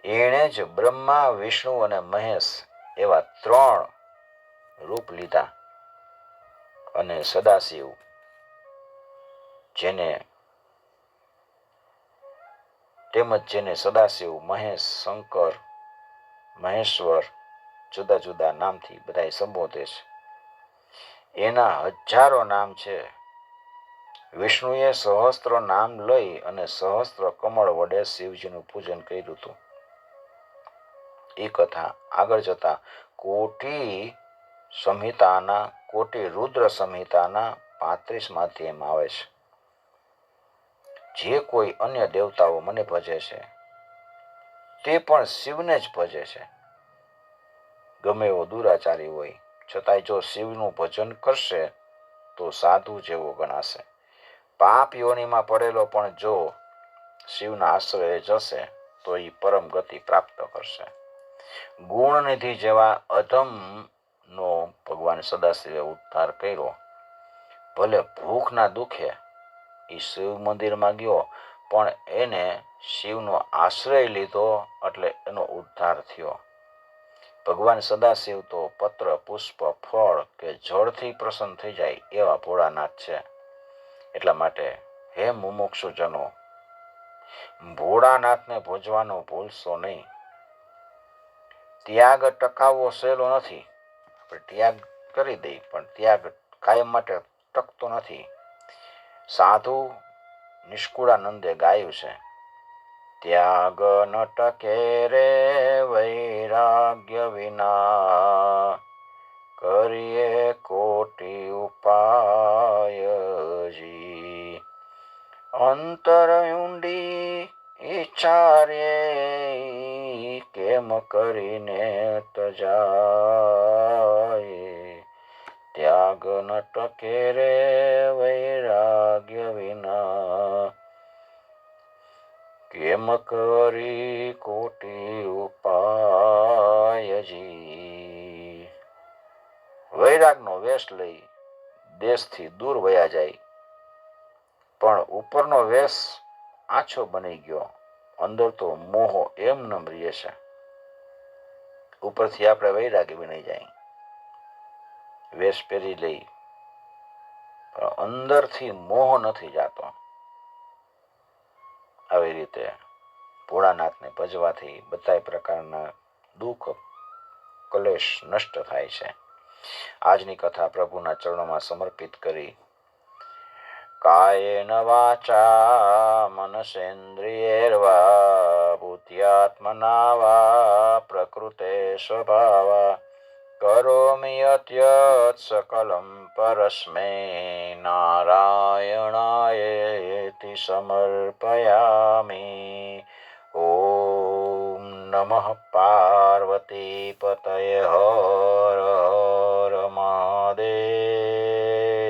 A: એણે જ બ્રહ્મા, વિષ્ણુ અને મહેશ એવા 3 રૂપ લીધા અને સદાશિવ જેને સદાશિવ, મહેશ, શંકર, મહેશ્વર જુદા જુદા નામથી બધા સંબોધે છે. એના હજારો નામ છે. વિષ્ણુએ સહસ્ત્ર નામ લઈ અને સહસ્ત્ર કમળ વડે શિવજીનું પૂજન કર્યું હતું. એ કથા આગળ જતા કોટી રુદ્ર સંહિતાના 35મા અધ્યાયમાં આવે છે. જે કોઈ અન્ય દેવતાઓ મને ભજે છે તે પણ શિવને જ ભજે છે. ગમે એવો દુરાચારી હોય છતાંય જો શિવનું ભજન કરશે તો સાધુ જેવો ગણાશે. પાપ યોનિમાં પડેલો પણ જો શિવના આશ્રયે જશે તો એ પરમ ગતિ પ્રાપ્ત કરશે. ગુણનિધિ જેવા અધમનો ભગવાન સદાશિવે ઉદ્ધાર કર્યો. ભલે ભૂખના દુઃખે એ શિવ મંદિરમાં ગયો પણ એને શિવનો આશ્રય લીધો એટલે એનો ઉદ્ધાર થયો. ભગવાન સદાશિવ તો પત્ર, પુષ્પ, ફળ કે જળથી પ્રસન્ન થઈ જાય એવા ભોળાનાથ છે. એટલા માટે હે મુમુક્ષુજનો, ભોળાનાથને ભજવાનું ભૂલશો નહીં. ત્યાગ ટકાવવો સહેલો નથી. આપણે ત્યાગ કરી દઈ પણ ત્યાગ કાયમ માટે ટકતો નથી. સાધુ નિષ્કુળાનંદે ગાયું છે, ત્યાગ ન ટકે રે વૈરાગ્ય વિના, કરીએ કોટી ઉપાયજી. અંતર ઊંડી ઈચ્છા રે કેમ કરીને તજાય. ત્યાગ ન ટકે રે વૈરાગ્ય વિના, કેમ કરી કોટી ઉપાયજી. વૈરાગનો વેશ લઈ દેશથી દૂર વયા જાય પણ ઉપરનો વેશ આછો બની ગયો, અંદર તો મોહ એમ ન રહે છે. ઉપરથી આપણે વૈરાગી બની જાય, વેશ પહેરી લઈ પણ અંદરથી મોહ નથી જાતો. આવી રીતે ભોળાનાથને ભજવાથી બધા પ્રકારના દુઃખ, કલેશ નષ્ટ થાય છે. આજની કથા પ્રભુના ચરણોમાં સમર્પિત કરી કાયેન વાચા મનસેન્દ્રિયૈર્વા બુદ્ધ્યાત્મના વા પ્રકૃતે સ્વભાવા કરોમિ યત્યત સકલં પરસ્મૈ નારાયણાયેતિ સમર્પયામિ. ઓમ નમઃ પાર્વતી પતયે હર હર મહાદેવ.